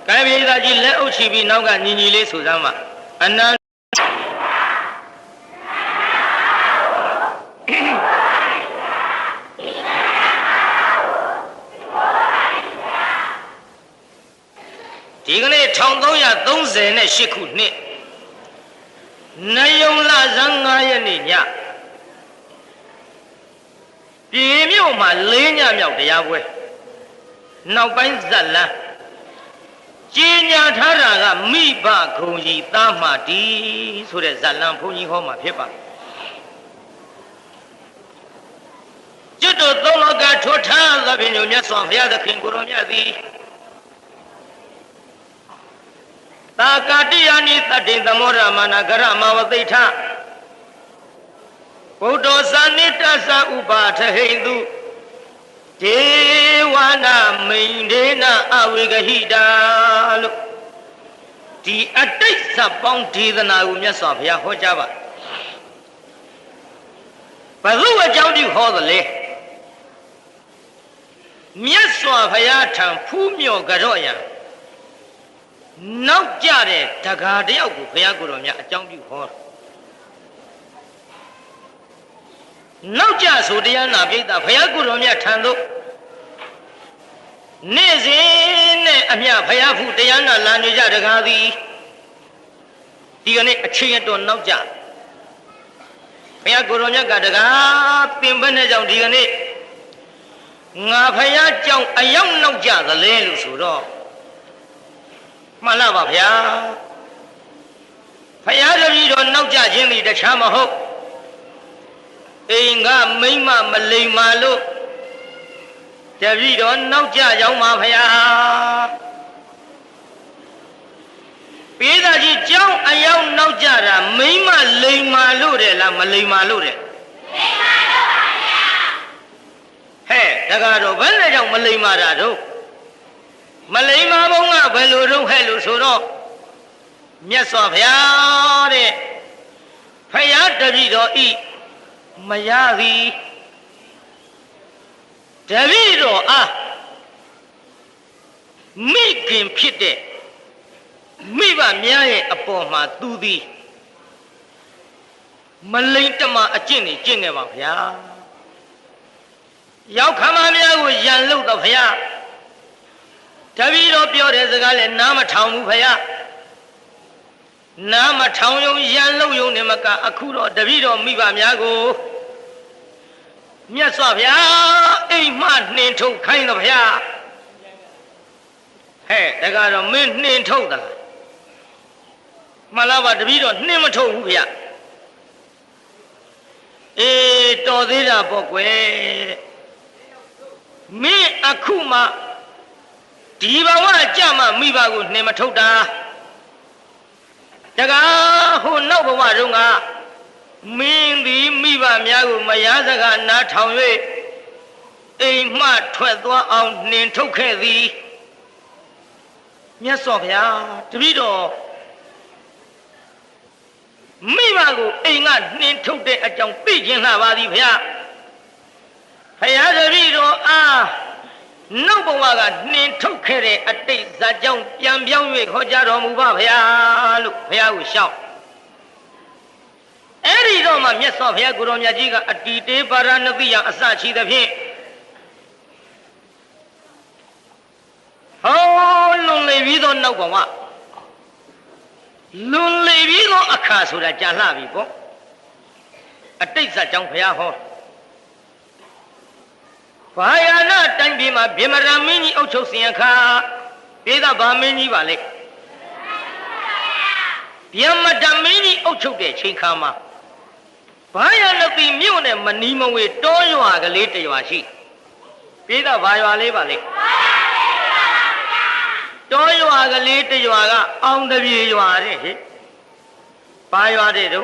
cái bây giờ chỉ lẽ ốc chỉ vì nó cả nhìn lấy số ra mà anh ăn chỉ cái này trong đó là đông dân này sẽ khổ nè này dùng là rằng ai này nhá vì miêu mà lấy nhà miêu để ăn quê nào bánh giật là chỉ nhà thà ra mi ba không gì ta mà đi số để giật làm phụ nữ họ mà phê bằng chứ tôi nói cái chỗ thà là bên nhau xóm phía đó kinh của nó nhà gì ta cả đi anh ta đến ta mua ra mà na gara mà vào đây tha bố đồ san nít ta sa upa thề Hindu thế wana mình đến na awi cái hida lúc thì ở đây sa bông thì ta nào cũng nhớ sọp ya hỗ trợ vậy và lúc ở trong đi họ rồi lẽ nhớ sọp ya thằng phú miêu cái rồi ya nấu chả để thà gà đéo của phải của rồi nhá trong điều khó nấu chả số đi ăn nào biết ta phải của rồi nhá thằng đó nè gì nè anh nhá phải phụ đi ăn là làm như vậy được hả gì thì cái này chuyện đó nấu chả phải của rồi nhá cả được hả tìm bên này trong thì cái này ngà phải trong ai ông nấu chả là lên lúc số đó mà là bảo phải là đi rồi nấu chả chuyện gì để chả mà hốt ngà mấy mà lấy mà luôn để đi rồi nấu chả giống mà phải bây giờ chỉ trong ai ông nấu chả là mấy mà lấy mà luôn để làm mà lấy mà luôn để hè đại ca rồi vẫn là trong mà lấy mà ra rồi mà lấy mà bông à phải lùi rung hay lùi số đó nhớ xóa phải đấy phải để đi đó ý mà giá gì để đi đó mấy kim phết đấy mấy bạn nhớ ấy bỏ mà tu đi mà lấy cho mà ở trên này mà phải giáo khám mà nhớ của dân lâu đó phải Tabi đó biểu đề sự cái là nam thằng mu phải nam thằng dùng yan lâu dùng để mà cả akhu đó tabi đó mi ba mía cô mía xóa phải ấy mà nên thâu khai nó phải hè đại ca đó mình nên thâu đó mà là bà tabi đó nên mà thâu phải to thế là bỏ quê mi akhu mà đi vào mà chả mà mi vào cũng nên mà thâu ta, chắc là hôm nào vào rồi ngà, mình đi mi vào nhà cũng mà giá giá cả na thâu vậy, mà thuận toa ông nên thâu cái gì, nhớ sao vậy à, biết đó, mi vào cũng ngà nên thâu để ở trong bị chuyện nào vào đi phải à, biết đó nấu bông hoa nên thâu khai để ở đây ra trong yam biang về họ ra đó mua ba phải lúc phải u sao ấy đi đó mà nhớ sao phải của đó nhà chị cả đi để bà ra nước đi yang sa chi đó phải luôn lấy ví dụ nấu bông hoa luôn lấy ví dụ akha số là chả là vì bông ở đây ra trong phải họ phải là đánh bị mà bị mà làm mình ốc chốt xiên khá bây giờ bà mình vào lấy bị mà làm mình ốc chốt để chơi khá mà phải là bị miêu này mà ní mà về to rồi cái lấy tới rồi gì bây giờ vài vào lấy to rồi cái lấy tới rồi cái ông đã bị rồi đấy vài vào đấy đâu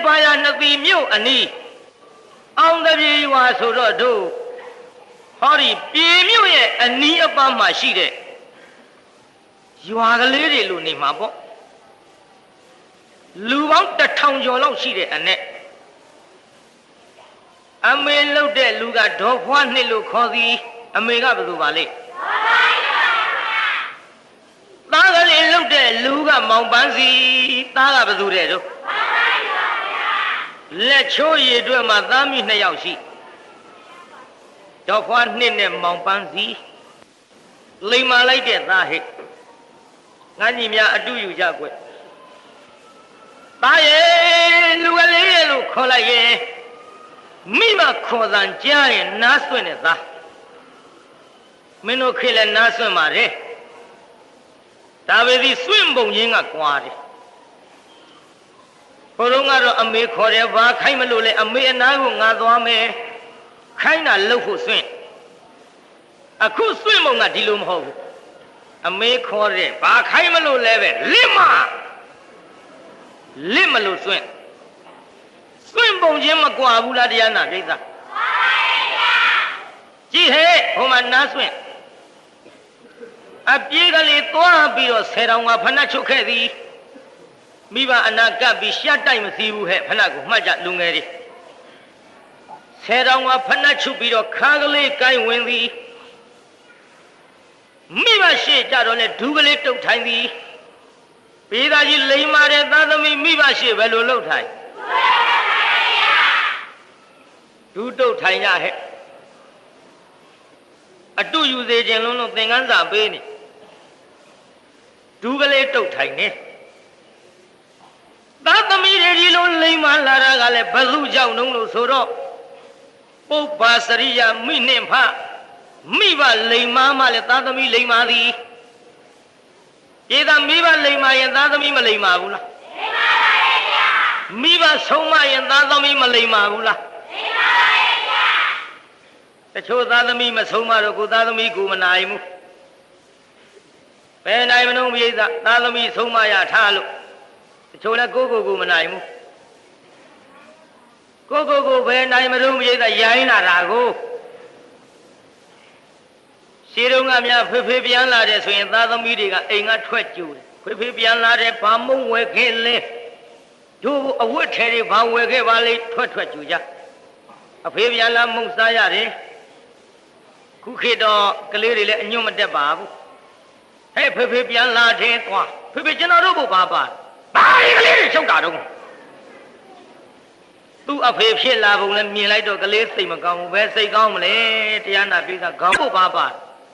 bây giờ nó bị miêu anh đi ông đã bị hoa số đó đâu, họ đi bìm yêu ye anh đi ở bên mà xí đấy, hoa cái lấy đấy luôn này mà bộ, lưu vong đã thong cho lâu xí đấy anh này, anh mới lâu đấy lưu cái đồ hoa này lưu khó gì, အမေကဘယ်သူပါလဲသားကလေးလှုပ်တဲ့လူကမောင်ပန်းစီသားကဘယ်သူတဲ့တို့လက်ချိုးရည်အတွက်မှသားမိ2ယောက်ရှိတော့ဖွား2နဲ့မောင်ပန်းစီလိမ်မာလိုက်တဲ့သားဟဲ့ငါညီများအတူယူကြကွသားရဲ့လူကလေးရဲ့လို့ခေါ်လိုက်ရဲ့မိမခေါ်တန်ကြားရင်နားဆွင့်တဲ့သားမင်းတို့ခေလည်းနားဆွင့်ပါတယ်ဒါပေသည်ဆွင့်ပုံချင်းကကွာတယ်ဘုရုံးကတော့အမေခေါ်တယ်ဘာခိုင်းမလို့လဲအမေအနာကိုငါသွားမယ်ခိုင်းတာလှုပ်ဖို့ဆွင့်အခုဆွင့်ပုံကဒီလိုမဟုတ်ဘူးအမေခေါ်တယ်ဘာခိုင်းမလို့လဲပဲလစ်မလို့ဆွင့်ပုံချင်းမကွာဘူးလားတရားနာပြိဿကြည့်ဟဲ့ဟိုမှာနားဆွင့်အပြေးကလေးသွားပြီးတော့10တောင်ကဖဏချုပ်ခဲ့သည်မိဘအနာကပ်ပြီးရှက်တိုက်မသိဘူးဟဲ့ဖဏကိုမှတ်ကြလူငယ်တွေ10တောင်ကဖဏချုပ်ပြီးတော့ခါကလေးကိုင်းဝင်သည်မိဘရှေ့ကြတော့လေဒူးကလေးတုတ်ထိုင်သည်ပေးသားကြီးလိမ်မာတဲ့သားသမီးမိဘရှေ့ဘယ်လိုလှုပ်ထိုင်ဒူးတုတ်ထိုင်ရဟဲ့အတူယူစေခြင်းလုံးသင်္ကန်းစာပေးနေဒူးကလေးတုတ်ထိုင်နေသားသမီးတွေဒီလိုလိမ်မာလာတာကလည်းဘသူကြောင့်လို့ဆိုတော့ပုပ္ပါစရိယမိနှင့်ဖမိဘလိမ်မာမှလည်းသားသမီးလိမ်မာသည်ဒီသာမိဘလိမ်မာရင်သားသမီးမလိမ်မာဘူးလားလိမ်မာပါရဲ့ဗျာမိဘဆုံးမရင်သားသမီးမလိမ်မာဘူးလားလိမ်မာပါရဲ့ဗျာတချို့သားသမီးမဆုံးမတော့ကိုသားသမီးကိုမနိုင်ဘူးဘယ်နိုင်မလို့ပြိဿသားသမီးဆုံးမရထားလို့တချို့လည်းကိုမနိုင်ဘူးကိုဘယ်နိုင်မလို့ပြိဿရိုင်းလာတာကိုရှင်းတော့ကများဖေပြန်လာတယ်ဆိုရင်သားသမီးတွေကအိမ်ကထွက်ကြိုတယ်ဖေပြန်လာတယ်ဘာမုံဝဲခဲ့လဲတို့အဝတ်ထဲတွေဘာဝဲခဲ့ပါလိထွက်ကြိုကြအဖေပြန်လာမုံစားရတယ်ခုခေတ်တော့ကလေးတွေလည်းအညွန့်မတက်ပါဘူးဟဲ့ဖေပြန်လာတယ်ကွာဖေကျွန်တော်တို့ဘုဘာပါဘာကလေးတွေချုပ်တာတော့သူ့အဖေဖြစ်လာပုံနဲ့မြင်လိုက်တော့ကလေးစိတ်မကောင်းဘူးပဲစိတ်ကောင်းမလဲတရားနာပိဿခေါင်းဘုဘာပါ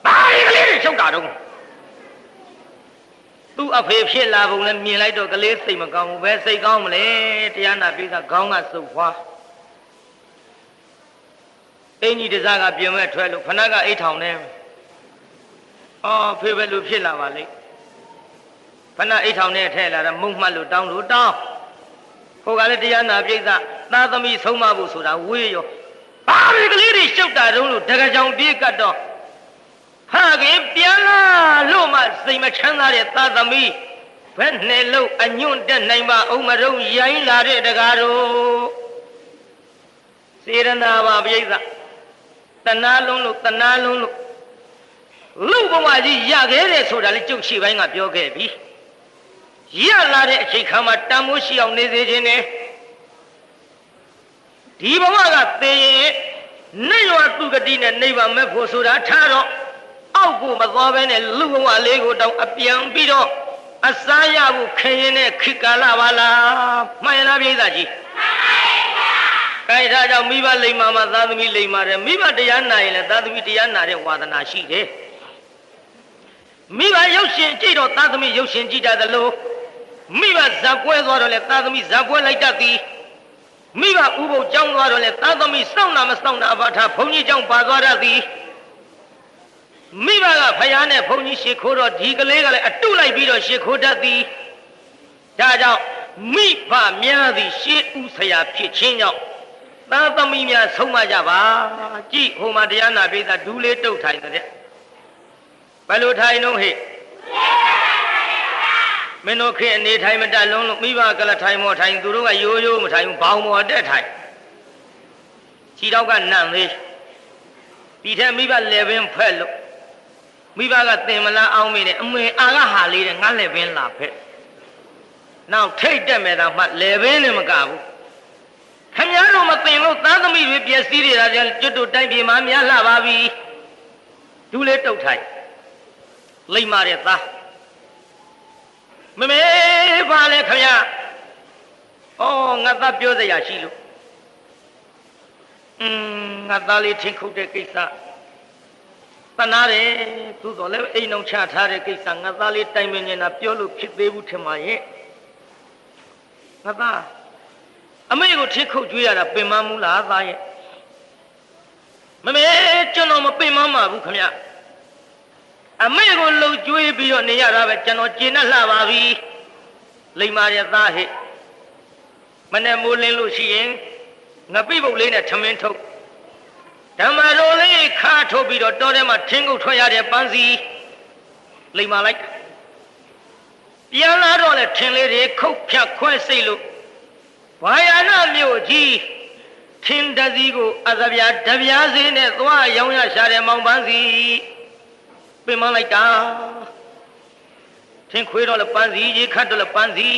ဘာကလေးတွေချုပ်တာတော့သူ့အဖေဖြစ်လာပုံနဲ့မြင်လိုက်တော့ကလေးစိတ်မကောင်းဘူးပဲစိတ်ကောင်းမလဲတရားနာပိဿခေါင်းကစုပ်ဖွားအင်းကြီးတစားကပြင်မဲ့ထွက်လို့ခဏကအိတ်ထောင်နေအော်ဖေပဲလို့ဖြစ်လာပါလိမ့်ခဏအိတ်ထောင်နဲ့ထဲလာတာမုံမှတ်လို့တောင်းဟိုကလည်းတရားနာပြိဿသားသမီးဆုံးမဖို့ဆိုတာဝေးရောဘာဒီကလေးတွေရှုပ်တာတုံးလို့တကကြောင်ပြေးကတ်တော့ဟာခင်ပြန်လာလို့မှစိတ်မချမ်းသာတဲ့သားသမီးဘယ်နဲ့လို့အညွန့်တက်နိုင်ပါအောင်မတော့ရိုင်းလာတဲ့တကားတို့စေရနာပါပြိဿတဏှာလုံးလို့လူဘဝကြီးရခဲ့တယ်ဆိုတာလေကျုပ်ရှိပိုင်းကပြောခဲ့ပြီရလာတဲ့အချိန်ခါမှာတန်မိုးရှိအောင်နေစေခြင်းနဲ့ဒီဘဝကသေရင်နေရောသူကတိနဲ့နိဗ္ဗာန်မဲ့ဖို့ဆိုတာထားတော့အောက်ကိုမသွားဘဲနဲ့လူဘဝလေးကိုတောင်အပြန်ပြီးတော့အစားရဖို့ခင်ရင်တဲ့ခေတ်ကာလပါလားမှန်လားပြိဿကြီးမှန်ပါရဲ့ဗျာခိုင်ထားကြောင့်မိဘလိမ္မာမှာသားသမီးလိမ္မာတယ်မိဘတရားနာရင်လည်းသားသမီးတရားနာတဲ့ဝါသနာရှိတယ်မိဘရုပ်ရှင်ကြည့်တော့သားသမီးရုပ်ရှင်ကြည့်တတ်သလိုမိဘဇက်ပွဲသွားတော့လေသားသမီးဇက်ပွဲလိုက်တတ်သည်မိဘဥပုပ်ကျောင်းသွားတော့လေသားသမီးစောင့်နာမစောင့်နာဘာသာဘုန်းကြီးကျောင်းပါသွားတတ်သည်မိဘကဖယားနဲ့ဘုန်းကြီးရှ िख ိုးတော့ဒီကလေးကလည်းအတုလိုက်ပြီးတော့ရှ िख ိုးတတ်သည်ဒါကြောင့်မိဘများသည်ရှေးဥဆရာဖြစ်ခြင်းကြောင့်သားသမီးများဆုံးမကြပါကြည့်ဟိုမှာတရားနာပိဿဒူးလေးတုတ်ထိုင်တဲ့ဘယ်လိုထိုင်တော့ဟဲ့မင်းတို့ခေအနေထိုင်မတက်လုံးလို့မိဘကလည်းထိုင်မော်ထိုင်သူတို့ကရိုးမထိုင်ဘူးဘောင်မော်တက်ထိုင်ခြေတော့ကနန့်သေးဒီထက်မိဘလေပင်ဖက်လို့မိဘကတင်မလားအောင်မေးတယ်အမေအာကဟာလေးတဲ့ငါလေပင်လာဖက်နောက်ထိတ်တက်မဲ့တာမှလေပင်နဲ့မကဘူးခမည်းတော်မတင်လို့သားသမီးတွေပျက်စီးနေတာကြောင့်ကျွတ်တို့တိုက်ပြေမှာများလှပါပြီ ဒူးလေးတုတ်ထိုင်လိမ္မာတဲ့သားမမေပါလေခင်ဗျာဩငါသားပြောစရာရှိလို့ငါသားလေးထင်ခုတ်တဲ့ကိစ္စတနာတယ်သို့တော်လည်းအိမ်အောင်ချထားတဲ့ကိစ္စငါသားလေးတိုင်ပင်နေတာပြောလို့ဖြစ်သေးဘူးထင်ပါရဲ့ငါသားအမေကိုထင်ခုတ်ကြွေးရတာပင်မမှုလားသားရဲ့မမေကျွန်တော်မပင်မမှာဘူးခင်ဗျအမေကိုလှုပ်ကြွေးပြီးတော့နေရတာပဲကျွန်တော်ကျေနပ်လှပါပြီလိမ္မာရဲ့သားဟဲ့မနဲ့မိုးလင်းလို့ရှိရင်ငပိပုတ်လေးနဲ့ထမင်းထုတ်ဓမ္မတော်လေးခါထုတ်ပြီးတော့တောထဲမှာထင်းကုတ်ထွက်ရတဲ့ပန်းစီလိမ္မာလိုက်ပြန်လာတော့လေထင်းလေးတွေခုတ်ဖြတ်ခွဲစိတ်လို့ဘာယာနာမြို့ကြီးထင်းတစည်းကိုအသဗျာတပြားစေးနဲ့သွားရောင်းရရှာတဲ့မောင်ပန်းစီပင်မလိုက်တာထင်းခွေးတော့လေပန်းစီရေခတ်တော့လေပန်းစီ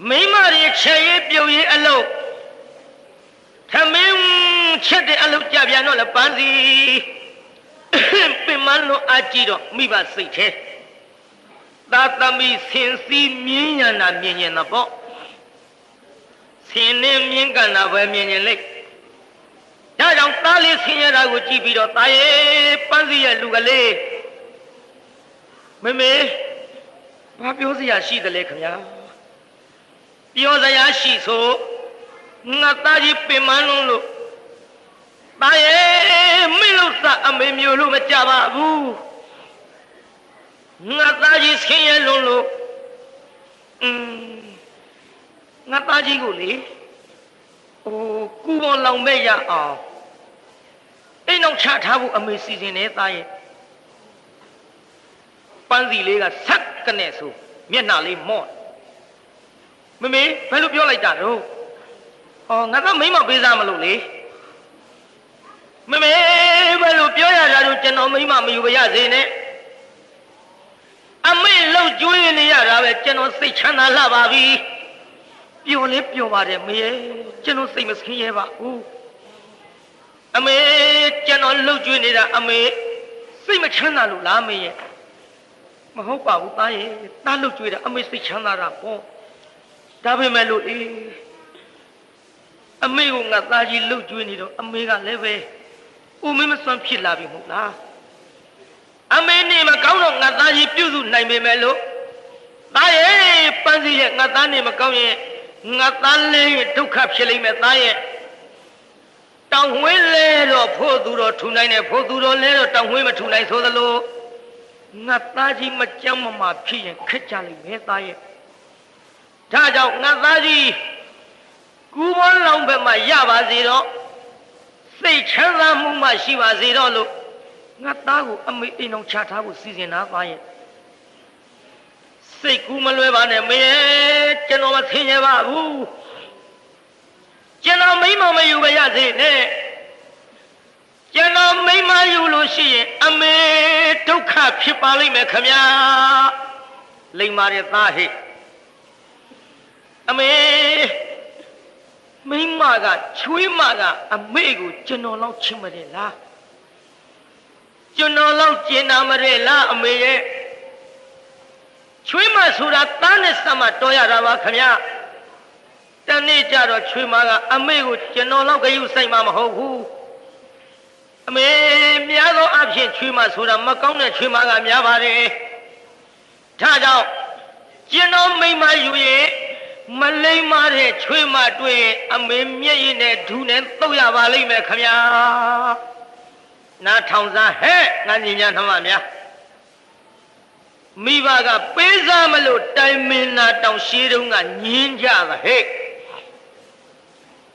မိမတွေချေရေးပြုတ်ရေးအလုပ်ထမင်းချက်တဲ့အလုပ်ကြပြန်တော့လေပန်းစီပင်မလို့အကြည့်တော့မိဘစိတ်သေးသာသမီဆင်စီမြင်းရနာမြင်ရင်တော့ဆင်းနေမြင်းကန်တာပဲမြင်ရင်လိုက်ဒါကြောင့်သားလေးဆင်းရတာကိုကြည့်ပြီးတော့သားရဲ့ပန်းစီရဲ့လူကလေးမမေဘာပြောစရာရှိသလဲခင်ဗျာပြောစရာရှိဆိုငါသားကြီးပင်မလုံးလို့သားရဲ့မင်းလို့သာအမေမျိုးလို့မကြပါဘူးငါသားကြီးဆင်းရဲလုံးလို့ငါသားကြီးကိုလေကူပေါ်လောင်မဲ့ရအောင်အိမ်အောင်ချထားဖို့အမေစီစဉ်နေသားရဲ့ပန်းစီလေးကဆက်ကနေဆိုမျက်နှာလေးမော့မမေဘယ်လိုပြောလိုက်တာတော့ငါကမိမပေးစားမလို့လေမမေဘယ်လိုပြောရတာတော့ကျွန်တော်မိမမယူပါရစေနဲ့အမေလှုပ်ကြွေးနေရတာပဲကျွန်တော်စိတ်ချမ်းသာလှပါပြီပျော်လဲပျော်ပါတယ်မေကျွန်တော်စိတ်မဆင်းရဲပါဘူးအမေကျွန်တော်လှုပ်ကြွေးနေတာအမေစိတ်မချမ်းသာလို့လားမေရဲ့မဟုတ်ပါဘူးသားရဲ့သားလှုပ်ကြွေးတာအမေစိတ်ချမ်းသာတာပေါ့ဒါပေမဲ့လို့အမေကငါသားကြီးလှုပ်ကြွေးနေတော့အမေကလည်းပဲဦးမင်းမစွမ်းဖြစ်လာပြီမဟုတ်လားအမေနေမကောင်းတော့ငါသားကြီးပြုစုနိုင်ပေမဲ့လို့သားရဲ့ပန်းစီရဲ့ငါသားနေမကောင်းရင်ငါသားလေးရဲ့ဒုက္ခဖြစ်လိမ့်မယ်သားရဲ့တောင်ဝင်းလဲတော့ဖို့သူတော်ထူနိုင်တယ်ဖို့သူတော်လဲတော့တောင်ဝင်းမထူနိုင်ဆိုသလိုငါသားကြီးမကြမ်းမမာဖြစ်ရင်ခက်ကြလိမ့်မယ်သားရဲ့ဒါကြောင့်ငါသားကြီးကူဘောလောင်ဘက်မှာရပါစေတော့စိတ်ချမ်းသာမှုမှရှိပါစေတော့လို့ငါသားကိုအမေအိမ်အောင်ချထားဖို့စီစဉ်တာသားရဲ့စိတ်ကူးမလွဲပါနဲ့မေကျွန်တော်မဆင်းရဲပါဘူးကျွန်တော်မိမမယူပါရစေနဲ့ကျွန်တော်မိမယူလို့ရှိရင်အမေဒုက္ခဖြစ်ပါလိမ့်မယ်ခမညာလိမ္မာတဲ့သားဟဲ့အမေမိမကချွေးမကအမေကိုကျွန်တော်လောက်ချစ်မတယ်လားကျွန်တော်လောက်ကျင်နာမတယ်လားအမေရဲ့ချွေးမဆိုတာသားနဲ့ဆက်မတော်ရတာပါခမညာတနေ့ကျတော့ချွေးမကအမေကိုကျွန်တော်လောက်ဂရုစိုက်မှမဟုတ်ဘူးအမေများသောအဖြစ်ချွေးမဆိုတာမကောင်းတဲ့ချွေးမကများပါတယ်ဒါကြောင့်ကျွန်တော်မိမယူရင်မလိမ့်မတဲ့ချွေးမတွေ့ရင်အမေမျက်ရည်နဲ့ဒူးနဲ့တုတ်ရပါလိမ့်မယ်ခမညာနားထောင်စားဟဲ့ငါညီညာထမများမိဘကပေးစားမလို့တိုင်မင်နာတောင်ရှိတုန်းကညင်းကြပါဟဲ့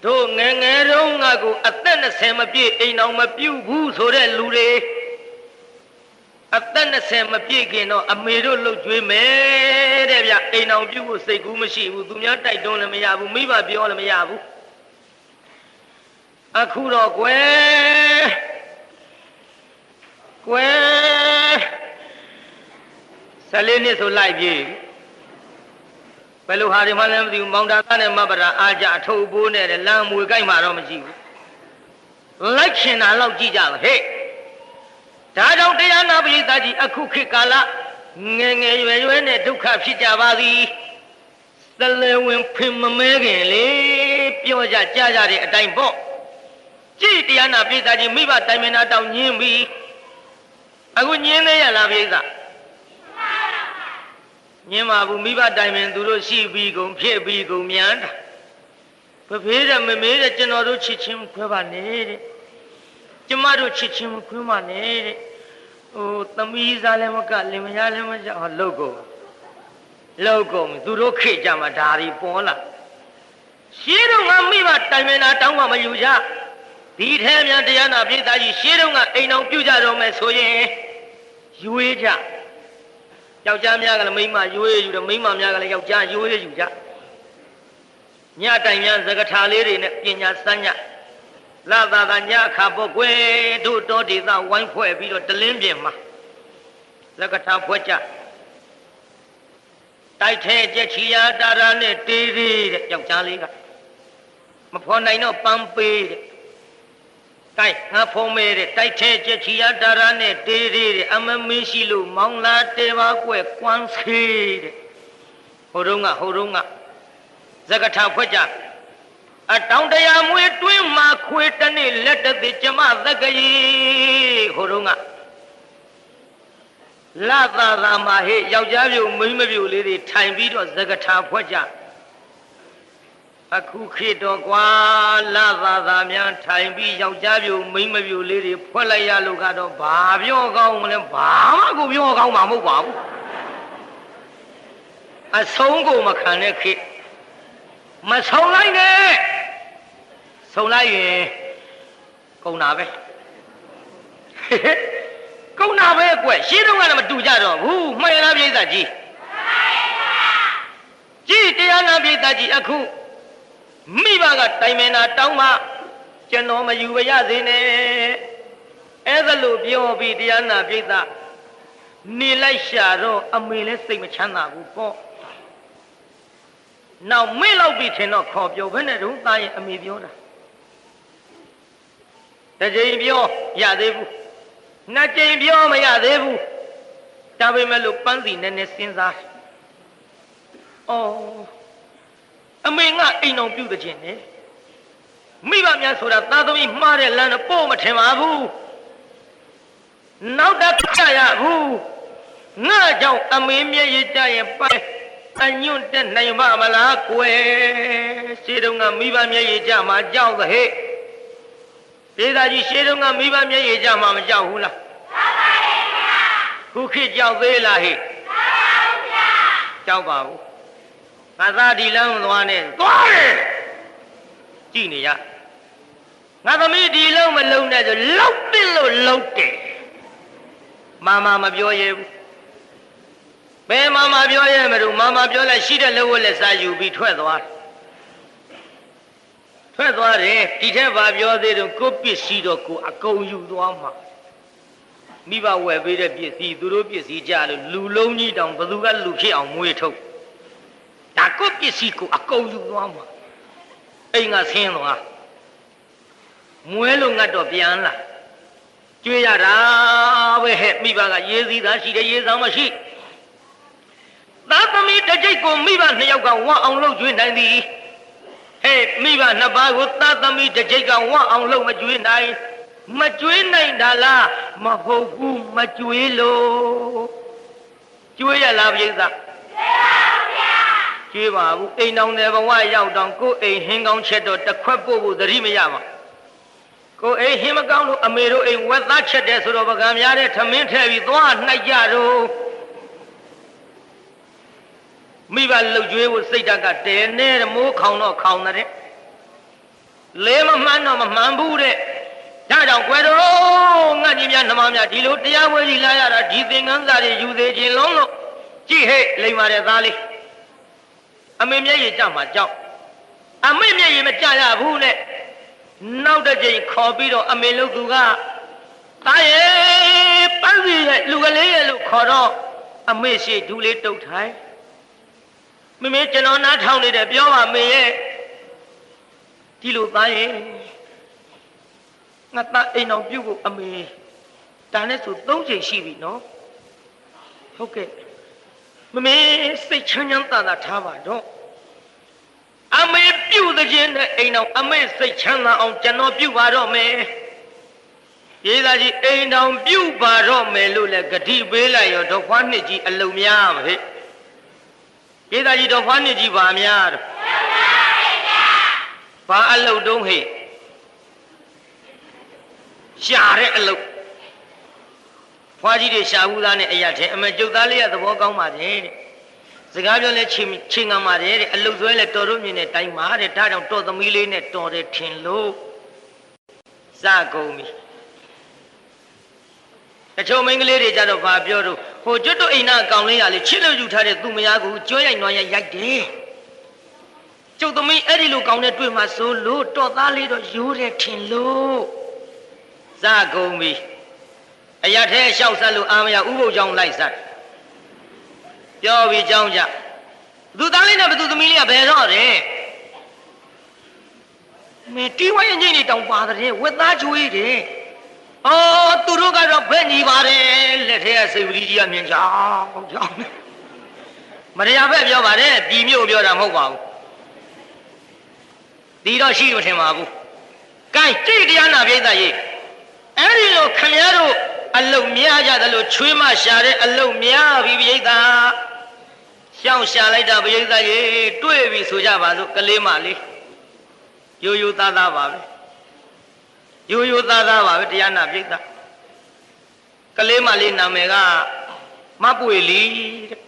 တို့ငယ်ငယ်တုန်းကကိုအသက်20မပြည့်အိမ်အောင်မပြုတ်ဘူးဆိုတဲ့လူတွေအသက်20မပြည့်ခင်တော့အမေတို့လှုပ်ကြွေးမယ်တဲ့ဗျအိမ်အောင်ပြုတ်ဖို့စိတ်ကူးမရှိဘူးသူများတိုက်တွန်းလည်းမရဘူးမိဘပြောလည်းမရဘူးအခုတော့ကွယ်14နှစ်ဆိုလိုက်ပြီဘယ်လိုဟာတွေမှလည်းမသိဘူးမောင်တာသားနဲ့မပရာအားကြအထုပ်ပိုးနဲ့လမ်းမွေကြိုက်မှတော့မရှိဘူးလိုက်ချင်တာတော့ကြည့်ကြပါဟဲ့ ဒါကြောင့်တရားနာပရိသတ်ကြီးအခုခေတ်ကာလငယ်ငယ်ရွယ်ရွယ်နဲ့ဒုက္ခဖြစ်ကြပါသည်သလဲဝင်ဖင်မမဲခင်လေပြောကြကြားကြတဲ့အတိုင်းပေါ့ကြည်တရားနာပရိသတ်ကြီးမိဘတိုင်မင်နာတောင်ညင်းပြီးအခုညင်းသေးရလားပရိသတ်ညင်းပါဘူးမိဘတိုင်မင်သူတို့ရှိပြီးကုန်ဖြစ်ပြီးကုန်မြန်တာဖဖေးတဲ့မမေးတဲ့ကျွန်တော်တို့ချစ်ချင်းခွဲပါနဲ့တဲ့ကျမတို့ချစ်ချင်းမခွဲပါနဲ့တဲ့ဟိုသမီးစားလည်းမကလင်မယားလည်းမကြောက်လောက်ကုန်သူတို့ခေကြမှာဒါတွေပေါ်လာရှင်းတော့ငါမိဘတိုင်မင်နာတောင်းမှမယူကြဒီထဲမြန်တရားနာပြည်သားကြီးရှင်းတော့ငါအိမ်အောင်ပြုကြတော့မယ်ဆိုရင်ရွေးကြယောက်ျားများကလည်းမိန်းမရွေးယူတယ်မိန်းမများကလည်းယောက်ျားရွေးယူကြညတိုင်များသကထာလေးတွေနဲ့ပညာစမ်းညလာသာညအခါပေါ့ကွယ်တို့တော်ဒေသဝိုင်းဖွဲ့ပြီးတော့တလင်းပြင်မှာသကထာဖွဲ့ကြတိုက်ထဲကြက်ချီယာတာရာနဲ့တေးသေးတဲ့ယောက်ျားလေးကမဖော်နိုင်တော့ပန်းပေးတဲ့တိုက်ငါဖုံးမဲတဲ့တိုက်ထဲကြက်ချီယာတာရာနဲ့တေးသေးတဲ့အမမင်းရှိလို့မောင်လာတေပါကွယ်ကွမ်းဆေးတဲ့ဟိုတုန်းကသကထာဖွဲ့ကြအတောင်တရားမွေတွင်းမှာခွေတနေ့လက်တသိကျမသက္ကကြီးဟိုတုန်းကလာသာမှာဟဲ့ယောက်ျားပြိုမိန်းမပြိုလေးတွေထိုင်ပြီးတော့သကထာဖွဲ့ကြအခုခေတ်တော့ကွာလာသာများထိုင်ပြီးယောက်ျားပြိုမိန်းမပြိုလေးတွေဖွဲ့လိုက်ရလို့ကတော့ဘာပြောကောင်းမလဲဘာမှကိုပြောကောင်းမှာမဟုတ်ပါဘူးအဆုံးကိုမခံတဲ့ခေတ်မဆုံးလိုက်နဲ့ဆုံးလိုက်ရင်ကုန်တာပဲကုန်တာပဲကွရှင်းတော့ကလည်းမတူကြတော့ဘူးမှန်လားပြိဿကြီးကြည်တရားနာပြိဿကြီးအခုမိဘကတိုင်မင်နာတောင်းမှကျွန်တော်မယူပါရစေနဲ့အဲ့ဒါလို့ပြောပြီးတရားနာပြိဿနေလိုက်ရှာတော့အမေလည်းစိတ်မချမ်းသာဘူးပေါ့နောက်မေ့လောက်ပြီးထင်တော့ခေါ်ပြောဘယ်နဲ့တော့သားရဲ့အမေပြောတာတစ်ချိန်ပြောရသေးဘူးနှစ်ချိန်ပြောမရသေးဘူးဒါပေမဲ့လို့ပန်းစီနည်းနည်းစဉ်းစားအော်အမေငါအိမ်အောင်ပြုတဲ့ခြင်းနဲ့မိဘများဆိုတာသားသမီးမှားတဲ့လမ်းတော့ပို့မထင်ပါဘူးနောက်တော့ပြရဘူးငါကြောင့်အမေမျက်ရည်ကျရင်ပိုင်အညွန့်တက်နိုင်ပါမလားကွယ်ရှေးတုန်းကမိဘမျက်ရည်ကျမှာကြောက်သဟဲ့ဒေသကြီးရှေးတုန်းကမိဘမျက်ရည်ကျမှာမကြောက်ဘူးလားကြောက်ပါရဲ့ဗျာခုခေတ်ကြောက်သေးလားဟဲ့ကြောက်ပါဘူးငါသားဒီလမ်းသွားနဲ့သွားတယ်ကြည့်နေရငါသမီးဒီလုံးမလုံးနဲ့ဆိုလောက်တယ်လို့လုံးတယ်မမပြောရဲဘူးဘယ်မပြောရဲမလို့မပြောလိုက်ရှိတဲ့လက်ဝတ်လက်စားယူပြီးထွက်သွားတယ်ဒီထက်ဘာပြောသေးတော့ကိုပစ္စည်းတော့ကိုအကုန်ယူသွားမှာမိဘဝယ်ပေးတဲ့ပစ္စည်းသူတို့ပစ္စည်းကြလို့လူလုံးကြီးတောင်ဘသူကလူဖြစ်အောင်မွေးထုတ်ဒါကိုပစ္စည်းကိုအကုန်ယူသွားမှာအိမ်ကဆင်းသွားမွဲလို့ငတ်တော့ပြန်လာကျွေးရတာပဲဟဲ့မိဘကရေးစည်းသားရှိတယ်ရေးဆောင်မရှိသားသမီးတစ်ကြိတ်ကိုမိဘနှစ်ယောက်ကဝမ်းအောင်လုပ်ကျွေးနိုင်သည်ဟဲ့မိဘနှစ်ပါးကိုသားသမီးတစ်ကြိတ်ကဝမ်းအောင်လုပ်မကျွေးနိုင်တာလားမဟုတ်ဘူးမကျွေးလို့ကျွေးရလားပြိဿကျွေးပါဘူးအိမ်တော်တဲ့ဘဝရောက်တော့ကိုယ်အိမ်ဟင်းကောင်းချက်တော့တစ်ခွက်ပို့ဖို့သတိမရပါကိုယ်အိမ်ဟင်းမကောင်းလို့အမေတို့အိမ်ဝက်သားချက်တယ်ဆိုတော့ပကံများတဲ့ထမင်းထည့်ပြီးသွားနှိုက်ကြတော့မိဘလှုပ်ကြွေးဖို့စိတ်ဓာတ်ကတဲနဲ့မိုးခေါင်တော့ခေါင်တဲ့လဲမမှန်းတော့မမှန်ဘူးတဲ့ဒါကြောင့်ကွယ်တော်ငါကြီးများနှမများဒီလိုတရားဝဲကြီးလာရတာဒီသင်္ကန်းစာတွေယူသေးခြင်းလုံးလို့ကြည့်ဟဲ့လိမ္မာတဲ့သားလေးအမေမျက်ရည်ကြမှာကြောက်အမေမျက်ရည်မကြရဘူးနဲ့နောက်တစ်ချိန်ခေါ်ပြီးတော့အမေလို့သူကသားရဲ့ပန်းစီရဲ့လူကလေးရဲ့လို့ခေါ်တော့အမေရှိဒူးလေးတုတ်ထိုင်မမေကျွန်တော်နားထောင်နေတယ်ပြောပါမေရဲ့ဒီလိုသားရဲ့ငါသားအိမ်အောင်ပြုတ်ဖို့အမေတ ဒါနဲ့ဆို3ချိန်ရှိပြီနော်ဟုတ်ကဲ့မမေစိတ်ချမ်းချမ်းသာသာထားပါတော့အမေပြုတ်တဲ့ခြင်းနဲ့အိမ်တော်အမေစိတ်ချမ်းသာအောင်ကျွန်တော်ပြုပါတော့မယ်ရေးသားကြီးအိမ်တော်ပြုတ်ပါတော့မယ်လို့လည်းဂတိပေးလိုက်ရောတော့ခွားနှစ်ကြီးအလုံများပါဟဲ့ရေးသားကြီးတော့ခွားနှစ်ကြီးပါများတော့ဘာအလုံတုံးဟဲ့ရှာတဲ့အလုံဖွားကြီးတွေရှာဘူးသားနဲ့အရာထဲအမေကျုပ်သားလေးကသဘောကောင်းပါတယ်တဲ့စကားပြောလဲချင်းကပါတယ်တဲ့အလုတ်ဆွဲလဲတော်တို့မြင်တဲ့တိုင်းမှာတဲ့ဒါကြောင့်တော်သမီးလေးနဲ့တော်တယ်ထင်လို့စကုန်ပြီတချို့မိန်းကလေးတွေကြတော့ဘာပြောတော့ဟိုကျွတ်တို့အိမ်နာအကောင်လေးရလေချစ်လို့ယူထားတဲ့သူမယားကိုကျွဲရိုက်နွားရိုက်တယ်ကျုပ်သမီးအဲ့ဒီလိုကောင်းတဲ့တွေ့မှဆိုလို့တော်သားလေးတော့ရိုးတယ်ထင်လို့စကုန်ပြီအရာထဲလျှောက်ဆက်လို့အာမရဥပုပ်ကြောင့်လိုက်ဆက်ပြောပြီးကြောင်းကြသူသားလေးနဲ့ဘသူသမီးလေးကဘယ်တော့တယ်မေတီဝိုင်းငိမ့်နေတောင်ပါတယ်ဝက်သားကျွေးတယ်အော်သူတို့ကတော့ဘက်ညီပါတယ်လက်ထဲကစိတ်ဝီကြီးကမြင်ကြောင်းမရရဘက်ပြောပါတယ်ပြည်မြို့ပြောတာမဟုတ်ပါဘူးဒီတော့ရှိမထင်ပါဘူးကဲကြည့်တရားနာပြိဿရေးအဲ့ဒီလိုခမည်းတော်အလုတ်များကြတယ်လို့ချွေးမရှာတဲ့အလုတ်များပြီပြိဿရှောင်းရှာလိုက်တာပြိဿရေတွေ့ပြီဆိုကြပါစို့ကလေးမလေးရိုးရိုးသားသားပါပဲရိုးရိုးသားသားပါပဲတရားနာပြိဿကလေးမလေးနာမည်ကမပွေလီတဲ့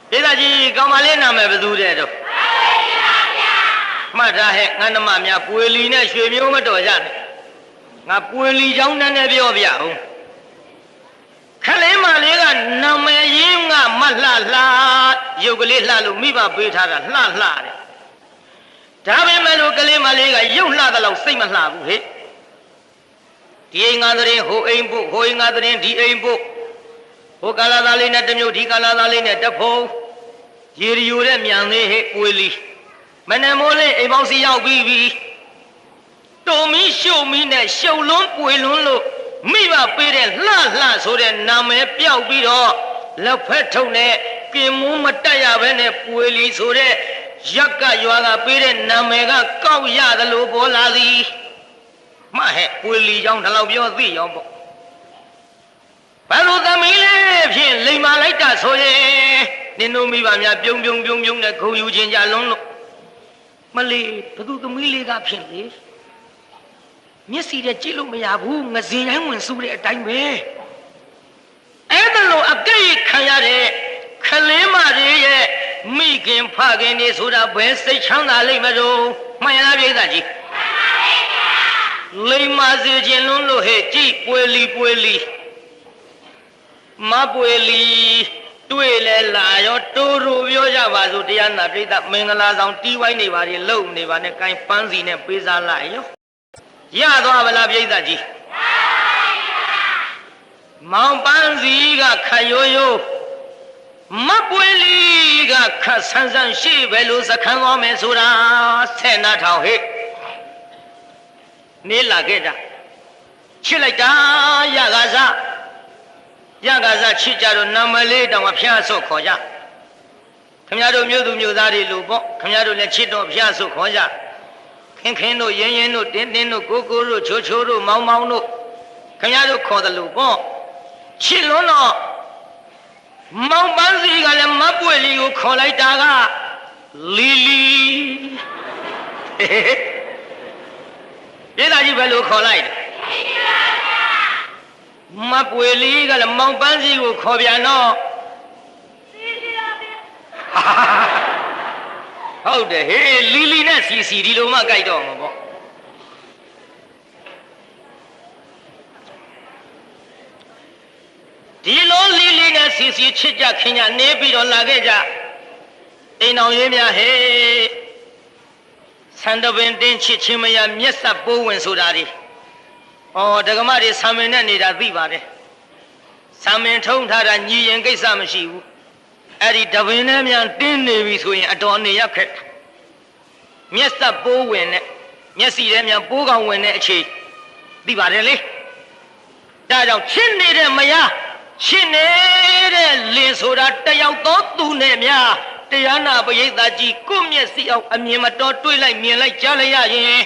ပြိဿကြီးကောင်မလေးနာမည်ဘယ်သူတဲ့တော့မှတ်ထားဟဲ့ငါနှမများပွေလီနဲ့ရွှေမျိုးမတော်ကြနဲ့ငါပွေလီချောင်းတန်းနဲ့ပြောပြအောင်ခလေးမလေးကနာမည်ရင်းကမလှလှရုပ်ကလေးလှလို့မိဘပေးထားတာလှလှတယ်ဒါပေမဲ့လို့ကလေးမလေးကရုပ်လှတဲ့လောက်စိတ်မလှဘူးဟဲ့ဒီအိမ်ငါသတင်းဟိုအိမ်ဖို့ဟိုအိမ်ငါသတင်းဒီအိမ်ဖို့ဟိုကာလာသားလေးနဲ့တစ်မျိုးဒီကာလာသားလေးနဲ့တစ်ဖုံရေရီယိုတဲ့မြန်လေးဟဲ့ပွေလီမနမိုးလေးအိမ်ပေါင်းစီရောက်ပြီးပြီတုံမီရှုံမီနဲ့ရှုံလွန်းပွေလွန်းလို့မိဘပေးတဲ့လှလှဆိုတဲ့နာမည်ပြောက်ပြီးတော့လက်ဖက်ထုံနဲ့ကင်မုန်းမတက်ရဘဲနဲ့ပွေလီဆိုတဲ့ရက်ကရွာကပေးတဲ့နာမည်ကကောက်ရတယ်လို့ပေါ်လာသည်မှဟဲ့ပွေလီကြောင့်ဒီလောက်ပြောသိရောပေါ့ဘယ်လိုသမီးလေးဖြင့်လိမ်မာလိုက်တာဆိုရင်နင်တို့မိဘများပြုံးနဲ့ခုံယူခြင်းကြလုံးလို့မလေးဘသူသမီးလေးကဖြင့်လေမျက်စီနဲ့ကြည့်လို့မရဘူးငစင်တိုင်းဝင်စူးတဲ့အတိုင်းပဲအဲ့ဒါလို့အကြိတ်ခံရတဲ့ခလင်းမတွေရဲ့မိခင်ဖခင်တွေဆိုတာဘယ်စိတ်ချမ်းသာလိမ့်မလို့မှန်ရလားပြိဿကြီးလိမ်မာစေခြင်းလုံးလို့ဟဲ့ကြည့်ပွေလီမပွေလီတွေ့လဲလာရောတိုးရိုပြောကြပါစို့တရားနာပြိဿမင်္ဂလာဆောင်တီးဝိုင်းနေပါလေလုံနေပါနဲ့ကိုင်းပန်းစီနဲ့ပေးစားလိုက်ရောရသွားဗလားပြိဿကြီးမောင်ပန်းစီကခရိုးရိုးမပွေလီကခဆန်းဆန်းရှိပဲလို့စခန်းသွားမယ်ဆိုတာဆယ်နာထောင်ဟဲ့နေလာခဲ့တာချစ်လိုက်တာရကစားချစ်ကြတော့နာမလေးတောင်ဖျားဆုတ်ခေါ်ကြခင်ဗျားတို့မြို့သူမြို့သားတွေလို့ပေါ့ခင်ဗျားတို့လည်းချစ်တော့ဖျားဆုတ်ခေါ်ကြခင်တို့ရင်တို့တင်းတို့ကိုတို့ချိုတို့မောင်တို့ခင်ဗျားတို့ခေါ်တယ်လို့ပေါ့ချစ်လွန်းတော့မောင်ပန်းစီကလည်းမပွေလီကိုခေါ်လိုက်တာကလီပြည့်သားကြီးဘယ်လိုခေါ်လိုက်တယ်မပွေလီကလည်းမောင်ပန်းစီကိုခေါ်ပြန်တော့ဟုတ်တယ်ဟေးလီနဲ့စီဒီလိုမှကြိုက်တော့မှာပေါ့ဒီလိုလီနဲ့စီချစ်ကြခင်ကြနေပြီးတော့လာခဲ့ကြအိမ်တော်ရေးများဟဲ့ဆန်တပင်တင်းချစ်ချင်းမရမျက်စပ်ပိုးဝင်ဆိုတာဒီဒကမတွေဆံမင်နဲ့နေတာသိပါတယ်ဆံမင်ထုံးထားတာညီရင်ကိစ္စမရှိဘူးအဲ့ဒီတပင်နဲ့မြန်တင်းနေပြီဆိုရင်အတော်နေရခက်မျက်စပ်ပိုးဝင်နဲ့ မျက်စိထဲမြန်ပိုးကောင်ဝင်တဲ့အချိန်သိပါတယ်လေဒါကြောင့်ချစ်နေတဲ့မယားချစ်နေတဲ့လင်ဆိုတာတယောက်သောသူနဲ့များတရားနာပရိသတ်ကြီးကိုမျက်စိအောင်အမြင်မတော်တွေးလိုက်မြင်လိုက်ကြားလိုက်ရရင်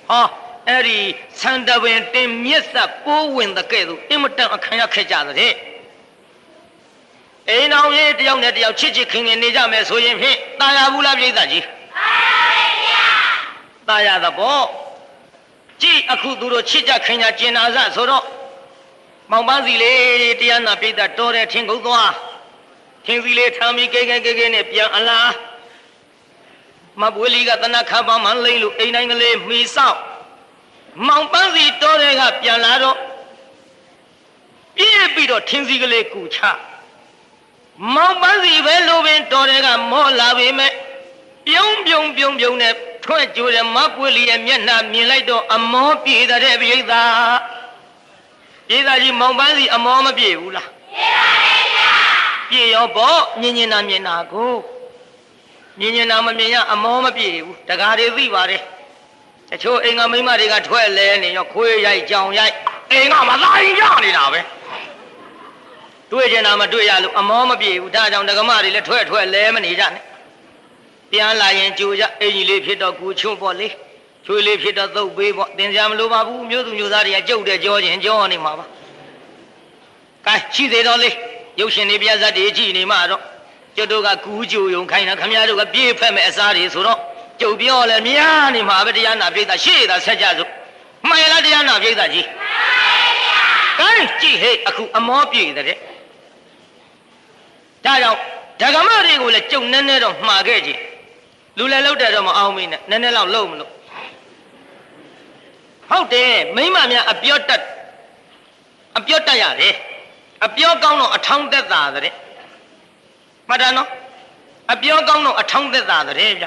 ဟောအဲ့ဒီဆန္ဒပင်တင်မျက်စပ်ပိုးဝင်တဲ့ကဲ့သို့အင်မတန်အခမ်းရခဲ့ကြတဲ့အိမ်အောင်ရေးတယောက်နဲ့တယောက်ချစ်ချစ်ခင်ခင်နေကြမယ်ဆိုရင်ဖြင့်ตายရဘူးလားပရိသတ်ကြီးตายရသဘောကြည့်အခုသူတို့ချစ်ကြခင်ကြကျင်နာစဆိုတော့မောင်ပန်းစီလေးတရားနာပရိသတ်တော်တဲ့ထင်ကုန်သွားထင်စီလေးထမ်းပြီးကဲနဲ့ပြန်အလားမပွေးလီကတနခါပါမှလိမ့်လို့အိမ်တိုင်းကလေးမှီဆောက်မောင်ပန်းစီတော်တဲ့ကပြန်လာတော့ပြည့်ပြီးတော့ထင်စီကလေးကူချမောင်ပန်းစီပဲလိုပင်တော်တဲ့ကမောလာပေမဲ့ပြုံးနဲ့ထွက်ကြိုးတဲ့မပွေးလီရဲ့မျက်နှာမြင်လိုက်တော့အမောပြေတဲ့ပိဋကပြေသာကြီးမောင်ပန်းစီအမောမပြေဘူးလားပြေရောပေါ့မြင်နာမြင်နာကိုမြင်နာမမြင်ရအမောမပြေဘူးတကားတွေသိပါတယ်တချို့အိမ်ကမိန်းမတွေကထွက်လဲနေရောခွေးရိုက်ကြောင်ရိုက်အိမ်ကမသားရင်ရနေတာပဲတွေ့ကျင်တာမတွေ့ရလို့အမောမပြေဘူးဒါကြောင့်ဒကမတွေလည်းထွက်လဲမနေကြနဲ့ပြန်လာရင်ကြိုကြအိမ်ကြီးလေးဖြစ်တော့ကူချုံပေါ့လေချွေးလေးဖြစ်တော့သုတ်ပေးပေါ့တင်ကြမလို့ပါဘူးမျိုးသူမျိုးသားတွေကကြုတ်တဲ့ကြောချင်းကြောနေမှာပါကဲရှိသေးတော့လေရုပ်ရှင်တွေပြဇာတ်တွေကြည့်နေမှတော့ကျုပ်တို့ကကူးကြိုယုံခိုင်းတာခမည်းတော်ကပြေးဖက်မဲ့အစားတွေဆိုတော့ကျုပ်ပြောလဲများနေမှာပဲတရားနာပိဋကရှေ့သာဆက်ကြစို့မှန်လားတရားနာပိဋကကြီးမှန်ပါဗျာကဲကြည့်ဟဲ့အခုအမောပြေတဲ့ဒါကြောင့်ဓကမတွေကိုလည်းကျုပ်နည်းနည်းတော့မှားခဲ့ကြည့်လူလည်းလောက်တယ်တော့မအောင်မင်းနဲ့နည်းနည်းလောက်လုံးမလို့ဟုတ်တယ်မိမများအပြော့တက်ရတယ်အပြောကောင်းတော့အထောင်းသက်သာတဲ့မှတ်တာနော်အပြောကောင်းတော့အထောင်းသက်သာတဲ့ဗျ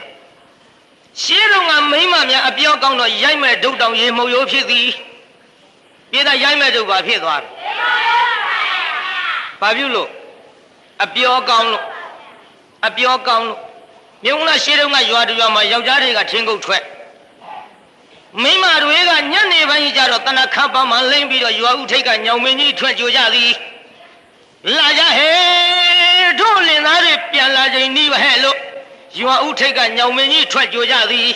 ရှင်းတော့ကမိမများအပြောကောင်းတော့ရိုက်မဲ့ဒုတ်တောင်ရေမှုတ်ရိုးဖြစ်သည်ပြေးတာရိုက်မဲ့ဒုတ်ပါဖြစ်သွားတယ်ဘာဖြစ်လို့အပြောကောင်းလို့မြုံလာရှင်းတော့ကရွာတရွာမှာယောက်ျားတွေကထင်းကုတ်ထွက်မိမတွေကညနေပိုင်းကျတော့တနခါပါမှလိမ့်ပြီးတော့ရွာဥထိတ်ကညောင်မင်းကြီးထွက်ကြကြသည်လာကြဟဲ့တို့လင်သားတွေပြန်လာချိန်နီးပဲလို့ရွာဥထိတ်ကညောင်မင်းကြီးထွက်ကြကြသည်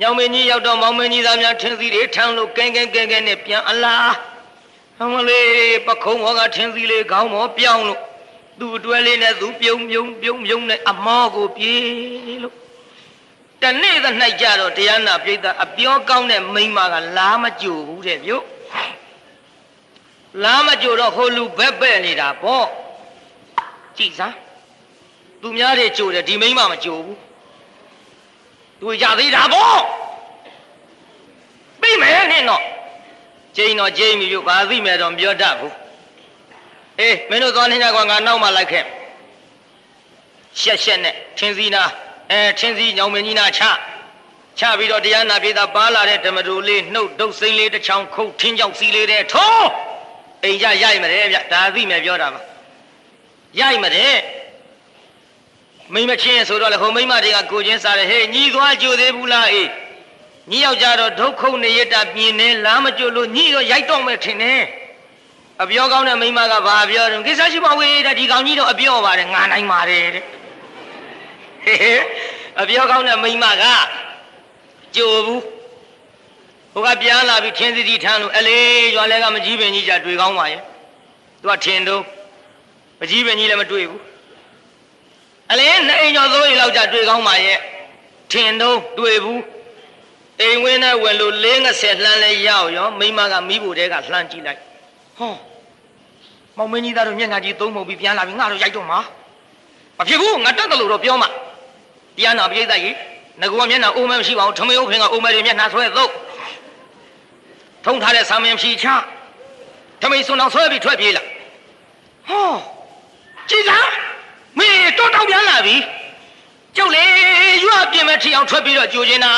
ညောင်မင်းကြီးရောက်တော့မောင်မင်းကြီးသားများထင်းစီတွေထမ်းလို့ကဲနဲ့ပြန်အလားဟမလေးပခုံးဘောကထင်းစီလေးခေါင်းဘောပြောင်းလို့သူ့အတွဲလေးနဲ့သူပြုံးနဲ့အမောကိုပြေးလို့တနေ့သ၌ကြတော့တရားနာပိဋကအပြောကောင်းတဲ့မိန်းမကလားမကြိုဘူးတဲ့ပြုတ်လားမကြိုတော့ဟိုလူဘက်ပဲ့နေတာပေါ့ကြည်စားသူများတွေကြိုတယ်ဒီမိန်းမမကြိုဘူးသူကြသေးတာပေါ့ပြီးမယ်နဲ့တော့ကျိန်တော့ကျိန်ပြီပြုတ်ဘာသိမယ်တော့ပြောတတ်ဘူးအေးမင်းတို့သွားနေကြကွာငါနောက်မှလိုက်ခဲ့ရှက်နဲ့ထင်းစီနာထင်းစီညောင်မင်းကြီးနာချပြီးတော့တရားနာပြေတာပါလာတဲ့ဓမ္မတူလေးနှုတ်ဒုတ်စိမ့်လေးတစ်ချောင်းခုတ်ထင်းကြောက်စီလေးတဲ့ထိုးအိမ်ကြရိုက်မတယ်ဗျဒါသိမယ်ပြောတာပါရိုက်မတယ်မိမချင်းဆိုတော့လေဟိုမိမတွေကကိုချင်းစားတယ်ဟေးညီသွားကြိုသေးဘူးလားအေးညီယောက်ျားတော့ဒုက္ခုနေရတာပြင်းနေလားမကြိုလို့ညီတော့ရိုက်တော့မယ်ထင်တယ်အပြောကောင်းတဲ့မိမကဘာပြောတယ်ကိစ္စရှိပါဝေးတဲ့ဒီကောင်ကြီးတော့အပြောပါတယ်ငါနိုင်ပါတယ်တဲ့အပြောကောင်းတဲ့မိမကကြိုဘူးဟိုကပြန်လာပြီးထင်းစီထမ်းလို့အလေးရွာလဲကမကြီးပင်ကြီးကြတွေ့ကောင်းပါရဲ့သူကထင်တော့မကြီးပင်ကြီးလည်းမတွေ့ဘူးအလေးနှစ်အိမ်ကျော်သုံးအိမ်လောက်ကြတွေ့ကောင်းပါရဲ့ထင်တော့တွေ့ဘူးအိမ်ဝင်းနဲ့ဝင်လို့50လှမ်းလဲရောက်ရောမိမကမိဖို့တဲကလှမ်းကြည့်လိုက်ဟောမောင်မင်းကြီးသားတို့မျက်နှာကြီးသုံးမှုပြီးပြန်လာပြီးငါတို့ရိုက်တော့မှာမဖြစ်ဘူးငါတက်တယ်လို့တော့ပြောမှာတရားနာပိဋကကြီးငကူကမျက်နှာအိုးမဲမရှိပါဘူးထမင်းဥဖင်ကအိုးမဲတွေမျက်နှာဆွဲသုတ်ထုံထားတဲ့ဆာမင်းဖြီချထမင်းစွန်အောင်ဆွဲပြီးထွက်ပြေးလာဟောကြည်လားမင်းတော့တောက်ပြန်လာပြီကျုပ်လေရွာပြင်မဲ့ထီအောင်ထွက်ပြီးတော့ကြိုနေတာ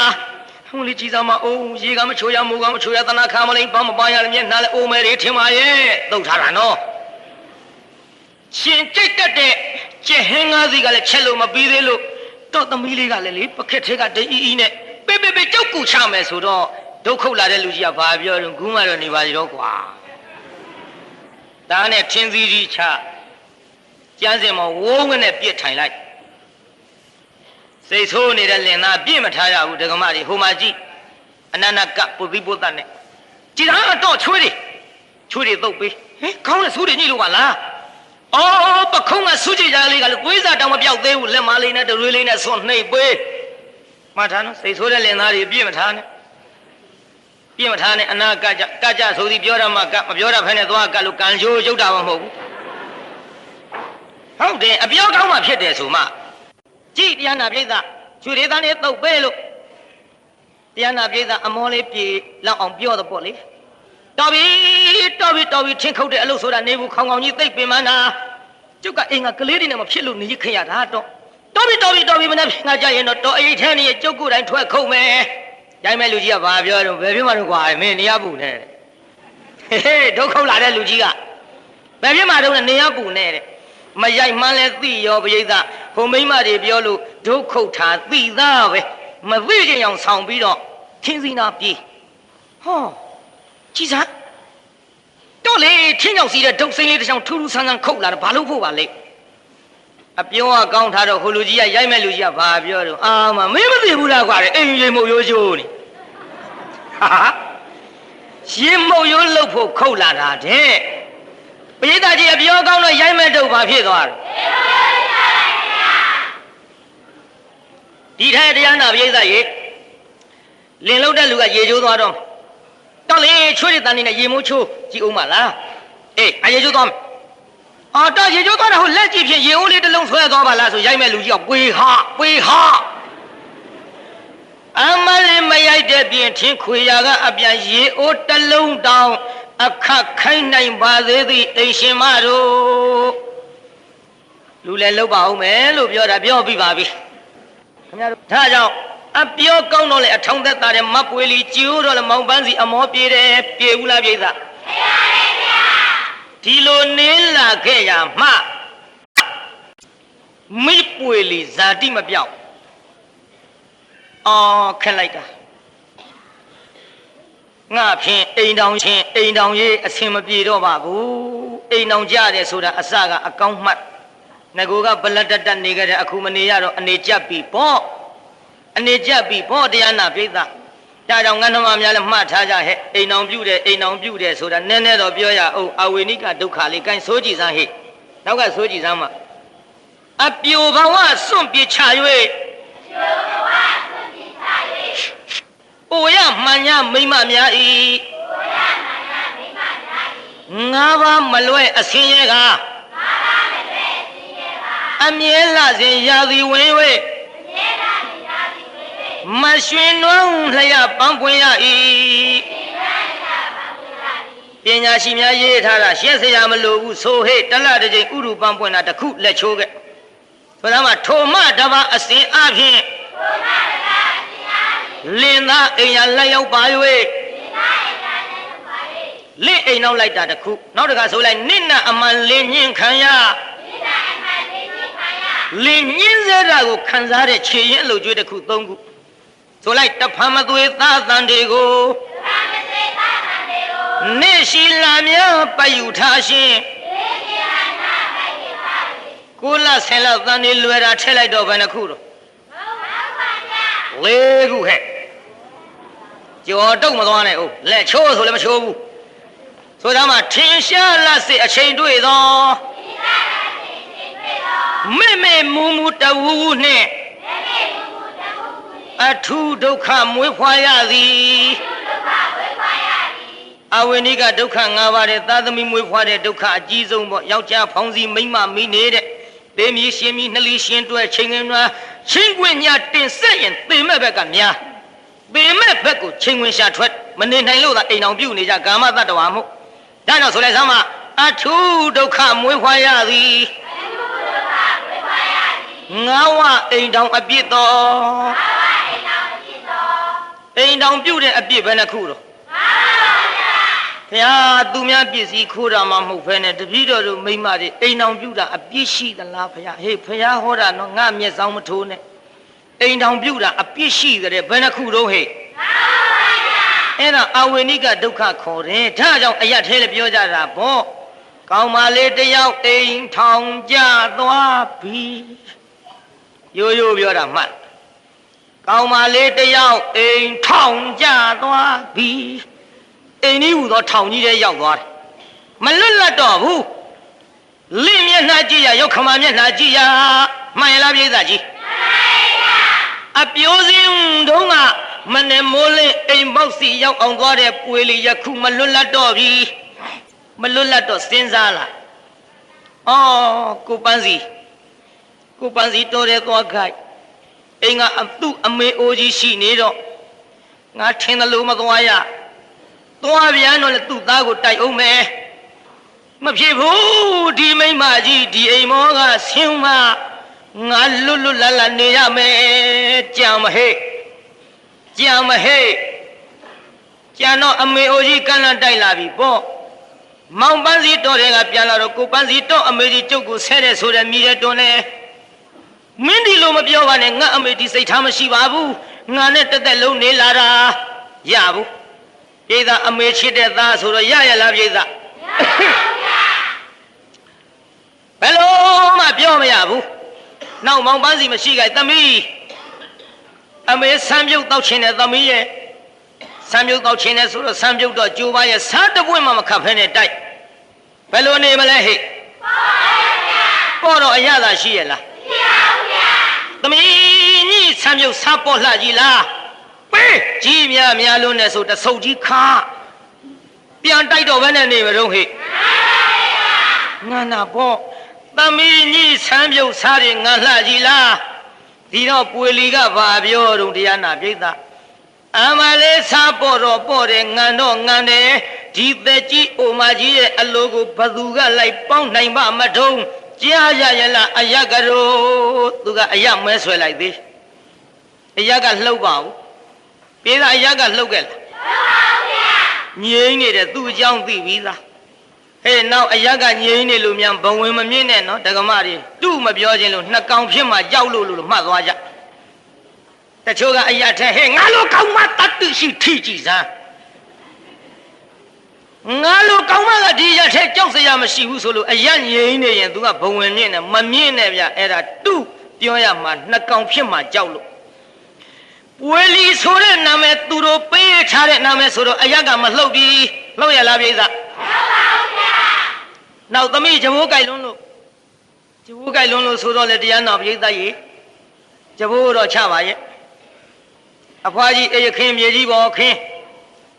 ဟိုလေကြည်စားမအိုးရေကမချိုးရမူကမချိုးရသနာခါမလိမ့်ဘာမပါရမျက်နှာလေအိုးမဲတွေထင်ပါရဲ့သုတ်ထားတာနော်ရှင်ကြိတ်တက်တဲ့ကျဟင်းငါးစီကလည်းချက်လို့မပြီးသေးလို့တော့သမီးလေးကလည်းလေပခက်ထဲကဒအီနဲ့ ပေးကြောက်ကူချမယ်ဆိုတော့ဒုက္ခလာတဲ့လူကြီးကဘာပြောတော့ခုမှတော့နေပါစီတော့ကွာဒါနဲ့ထင်းသီးကြီးချကျန်းစင်မဝုန်းကနေပြစ်ထိုင်လိုက်စိတ်ဆိုးနေတဲ့လင်သားပြစ်မထားရဘူးဒကမကြီးဟိုမှာကြည့်အနန္တကပုသိပုတ္တနဲ့ကြည်သားတော့ချွေးတွေသုတ်ပေးဟင်ခေါင်းနဲ့ဆူးတွေညှိလို့ပါလားအော်ပခုံးကဆူးကြကြလေးကလည်းသွေးစာတောင်မပြောက်သေးဘူးလက်မလေးနဲ့တရွေးလေးနဲ့ဆွနှိပ်ပေးမှတ်ထားနော်စိတ်ဆိုးတဲ့လင်သားတွေပြစ်မထားနဲ့အနာကကြဆိုသည်ပြောရမှကမပြောရဖ ೇನೆ သွားကလို့ကံချိုးရုပ်တာမဟုတ်ဘူးဟုတ်တယ်အပြောကောင်းမှဖြစ်တယ်ဆိုမှကြည်တရားနာပြိဿရွှေဒေသနဲ့တုတ်ပေးလို့တရားနာပြိဿအမောလေးပြေလောက်အောင်ပြောတော့ပေါ့လေတော်ပြီထင်းခုတ်တဲ့အလုပ်ဆိုတာနေဘူးခေါင်ခေါင်ကြီးသိပ်ပင်မနာကျုပ်ကအိမ်ကကလေးတွေနဲ့မဖြစ်လို့နေခရတာတော့တော်ပြီမနေ့ငါကြရင်တော့တော်အိတ်ထဲနေကျုပ်ကိုယ်တိုင်ထွက်ခုတ်မယ်ရိုင်းမဲ့လူကြီးကဘာပြောတော့ဘယ်ဖြစ်မှတော့ကွာမင်းနေရပူနဲ့ဟေးဒုက္ခလာတဲ့လူကြီးကဘယ်ဖြစ်မှတော့နေရပူနဲ့တဲ့မရိုက်မှန်းလဲသိရောပရိသတ်ဟိုမိမတွေပြောလို့ဒုက္ခထာသိသားပဲမသိကြအောင်ဆောင်ပြီးတော့ထင်းစီနာပြေးဟောကြည်စားတော့လေထင်းကြောင်စီတဲ့ဒုတ်စိမ့်လေးတစ်ချောင်းထူးထူးဆန်းဆန်းခုတ်လာတော့ဘာလို့ဖို့ပါလဲအပြောကကောင်းထားတော့ဟိုလူကြီးကရိုက်မဲ့လူကြီးကဘာပြောတော့အာမမင်းမသိဘူးလားကွာအိမ်ရင်မို့ရိုးချိုးနေဟာရင်မို့ရိုးလှုပ်ဖို့ခုတ်လာတာတဲ့ပရိသတ်ကြီးအပြောကောင်းတော့ရိုက်မဲ့တော့ဘာဖြစ်သွားလဲဒီထဲတရားနာပရိသတ်ကြီးလင်လုံးတဲ့လူကရေချိုးသွားတော့တော်လေချွေးတဲ့တန်းနေနဲ့ရေမိုးချိုးကြည့်အောင်မလားအေးအရေချိုးသွားမယ်အော်တော့ရေချိုးသွားတာဟိုလက်ကြည့်ဖြင့်ရေအိုးလေးတစ်လုံးဆွဲသွားပါလားဆိုရိုက်မဲ့လူကြီးကပွေဟာအမလေးမရိုက်တဲ့ပြင်ထင်းခွေရာကအပြန်ရေအိုးတစ်လုံးတောင်အခက်ခိုင်းနိုင်ပါသေးသည်အိမ်ရှင်မတို့လူလည်းလောက်ပါအောင်မယ်လို့ပြောတာပြောပြီးပါပြီခင်ဗျားတို့ဒါကြောင့်အပြောကောင်းတော့လေအထောင်းသက်သားတဲ့မပွေလီကျိုးတော့လေမောင်ပန်းစီအမောပြေတယ်ပြေဘူးလားပြေသားဒီလိုနင်းလာခဲ့ရမှမိပွေလီဇာတိမပြောက်အော်ခက်လိုက်တာငါဖြင့်အိမ်တောင်ရေးအဆင်မပြေတော့ပါဘူးအိမ်တောင်ကြတယ်ဆိုတာအစကအကောင်းမှတ်ငကိုကဘလက်တက်နေကြတဲ့အခုမနေရတော့အနေကျပ်ပြီပေါ့တရားနာပြိဿဒါကြောင့်ငါနှမများလည်းမှတ်ထားကြဟဲ့အိမ်အောင်ပြုတယ်ဆိုတာနည်းနည်းတော့ပြောရအောင်အဝေနိကဒုက္ခလေးကိုင်းဆိုးကြည့်စမ်းဟဲ့နောက်ကဆိုးကြည့်စမ်းမှာအပြိုဘဝစွန့်ပြေချ၍ပိုရမှန်ညာမိမများဤငါးပါးမလွဲအစင်းရဲကအမြဲလာစဉ်ရာသီဝင်၍မရွှင်နွမ်းလျက်ပန်းပွင့်ရ၏ပညာရှိများရေးထားတာရှင်းစရာမလိုဘူးဆိုဟဲ့တလတစ်ချိန်ဥရုပန်းပွင့်တာတစ်ခုလက်ချိုးခဲ့ဆိုတော့မှထိုမတပါအစဉ်အဖြင့်လင်သားအိမ်ရလက်ရောက်ပါ၍လင့်အိမ်နောက်လိုက်တာတစ်ခုနောက်တစ်ခါဆိုလိုက်နင့်နာအမှန်လင်းညင်းခံရလင်းညင်းစေတာကိုခံစားတဲ့ခြေရင်အလုပ်ကျွေးတစ်ခုသုံးခုဆိုလိုက်တဖန်မသွေသားတန်တွေကိုနေရှိလာများပယူထားရှင်ကိုလဆယ်လောက်တန်တွေလွယ်တာထည့်လိုက်တော့ဘယ်နှခုတော့လေးခုဟဲ့ကြော်တုတ်မသွားနဲ့ဟုတ်လက်ချိုးဆိုလည်းမချိုးဘူးဆိုတော့မှထင်ရှားလက်စစ်အချိန်တွေ့သောမေမူမူတဝူးနှင့်အထုဒုက္ခမွေးဖွားရသည်အဝိနိကဒုက္ခ၅ပါးတဲ့သာသမီမွေးဖွားတဲ့ဒုက္ခအကြီးဆုံးပေါ့ယောက်ျားဖောင်းစီမိန်းမမိနေတဲ့သေမီရှင်မီနှလီရှင်တွဲချိန်ငင်များချင်းခွင့်ညာတင်ဆက်ရင်သေမဲ့ဘက်ကများသေမဲ့ဘက်ကိုချိန်ခွင့်ရှာထွက်မနေနိုင်လို့သာအိမ်အောင်ပြုနေကြကာမတတ္တဝါမို့ဒါကြောင့်ဆိုလိုက်စမ်းမအထုဒုက္ခမွေးဖွားရသည်ငါဝအိမ်တောင်အပြစ်တော်အိမ်တောင်ပြုတ်တဲ့အပြစ်ပဲနှခုတော့ဘုရားသူများပစ္စည်းခိုးတာမှမဟုတ်ဘဲနဲ့တပည့်တော်တို့မိမတွေအိမ်တောင်ပြုတ်တာအပြစ်ရှိသလားဘုရားဟေးဘုရားဟောတာတော့ငါမျက်စောင်းမထိုးနဲ့ အိမ်ထောင်ပြုတာအပြစ်ရှိတဲ့ဘယ်နှခုတော့ဟဲ့အဲ့ဒါအဝိနိကဒုက္ခခေါ်တယ်ဒါကြောင့်အရထဲလည်းပြောကြတာပေါ့ကောင်းပါလေတယောက်အိမ်ထောင်ကြသွားပြီရိုးရိုးပြောတာမှတ်ကောင်းပါလေတယောက်အိမ်ထောင်ကြသွားပြီအိမ်ကြီးဟူသောထောင်ကြီးထဲရောက်သွားတယ်မလွတ်လပ်တော့ဘူးလင့်မျက်နှာကြည့်ရရောက်ခမမျက်နှာကြည့်ရမှန်ရလားပြိဿကြီးအပြိုးစင်းတုံးကမနဲ့မိုးလင်းအိမ်ပေါက်စီရောက်အောင်သွားတဲ့ပွေလီယခုမလွတ်လပ်တော့ပြီမလွတ်လပ်တော့စဉ်းစားလာကိုပန်းစီတော်တယ်သွားခိုက်အိမ်ကသူ့အမေအိုကြီးရှိနေတော့ငါထင်တယ်လို့မသွားရသွားပြန်တော့လေသူ့သားကိုတိုက်အောင်မယ်မဖြစ်ဘူးဒီမိမကြီးဒီအိမ်မောကဆင်းမငါလွတ်လွတ်လပ်လပ်နေရမယ်ကြံမဟဲ့ကြံတော့အမေအိုကြီးကန့်လန့်တိုက်လာပြီပေါ့မောင်ပန်းစီတော်တွေကပြန်လာတော့ကိုပန်းစီတော့အမေကြီးကျုပ်ကိုဆဲတဲ့ဆိုတဲ့မိတဲ့တွန်းနေမင်းဒီလိုမပြောပါနဲ့ငါအမေဒီစိတ်ထားမရှိပါဘူးငါနဲ့တက်တက်လုံးနေလာတာရဘူးပြိဿအမေချစ်တဲ့သားဆိုတော့ရရလားပြိဿဘယ်လိုမှပြောမရဘူးနောက်မောင်ပန်းစီမရှိကြသမီးအမေဆမ်းပြုတ်တောက်ချင်တဲ့သမီးရဲ့ဆမ်းပြုတ်တောက်ချင်တဲ့ဆိုတော့ဆမ်းပြုတ်တော့ကြိုးပါရဲ့စားတပွင့်မှမခတ်ဖဲနဲ့တိုက်ဘယ်လိုနေမလဲဟဲ့ပေါ်တော့အရသာရှိရဲ့လားသမီးညီဆမ်းပြုတ်စားပေါ်လှကြီးလားပေးကြီးများလုံးနဲ့ဆိုတဆုပ်ကြီးခါပြန်တိုက်တော့ဘယ်နဲ့နေမလို့ဟဲ့ငါနာပေါ့သမီးညီဆမ်းပြုတ်စားတယ်ငါလှကြီးလားဒီတော့ပွေလီကဘာပြောတော့တရားနာပြိဿအမလေးစားပေါ်တော့ပေါ်တယ်ငံတော့ငံတယ်ဒီသက်ကြီးအိုမကြီးရဲ့အလိုကိုဘသူကလိုက်ပေါင်းနိုင်ပါမထုံးကြားရရလားအယကရောသူကအယမဲဆွဲလိုက်သေးအယကလှုပ်ပါဘူးပြေးတာအယကလှုပ်ခဲ့လားငြိမ်းနေတယ်သူ့အကြောင်းသိပြီလားဟဲ့နောက်အယကငြိမ်းနေလို့မြန်ဘဝင်မမြင့်နဲ့နော်ဒကမတွေသူ့မပြောချင်းလို့နှစ်ကောင်ဖြစ်မှကြောက်လို့မှတ်သွားကြတချို့ကအယထဲဟဲ့ငါလိုကောင်းမတတ်တူရှိထိကြည့်စမ်းငါလိုကောင်းမကဒီရထဲကြောက်စရာမရှိဘူးဆိုလို့အယငြိမ်းနေရင်သူကဘဝင်မြင့်နဲ့မမြင့်နဲ့ဗျအဲ့ဒါသူ့ပြောရမှာနှစ်ကောင်ဖြစ်မှကြောက်လို့ပွေလီဆိုတဲ့နာမည်သူတို့ပေးထားတဲ့နာမည်ဆိုတော့အယကမလှုပ်ပြီးလှုပ်ရလားပြိဿနောက်သမီးဂျဘိုးကြိုက်လွန်းလို့ဆိုတော့လေတရားနာပြိဿကြီးဂျဘိုးတော့ချပါရဲ့အဖွားကြီးအေးခင်းမြေကြီးပေါ်ခင်း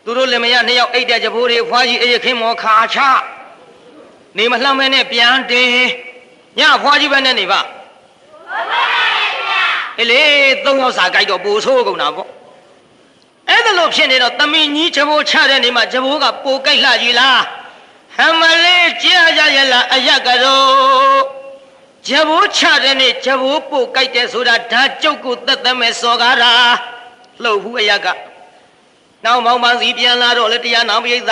သူတို့လည်းမရနှစ်ယောက်အိတ်တဲ့ဂျဘိုးတွေအဖွားကြီးအေးခင်းမောခါချနေမလှမ်းမဲနဲ့ပြန်တင်ညအဖွားကြီးပဲနဲ့နေပါအေးလေသုံးယောက်စာကြိုက်တော့ပိုဆိုးကုန်တာပေါ့အဲ့ဒါလို့ဖြစ်နေတော့သမီးကြီးဂျဘိုးချတဲ့နေမှာဂျဘိုးကပိုကြိုက်လှကြီးလားဟမလေးကြားကြရလားအယကရောဂျဘိုးချတဲ့နေဂျဘိုးပို့ကြိုက်တယ်ဆိုတာဓာကျုပ်ကိုသက်သက်မဲ့စော်ကားတာလှုပ်ဘူးအယကနောက်မောင်ပန်းစီပြန်လာတော့လေတရားနာပိဋက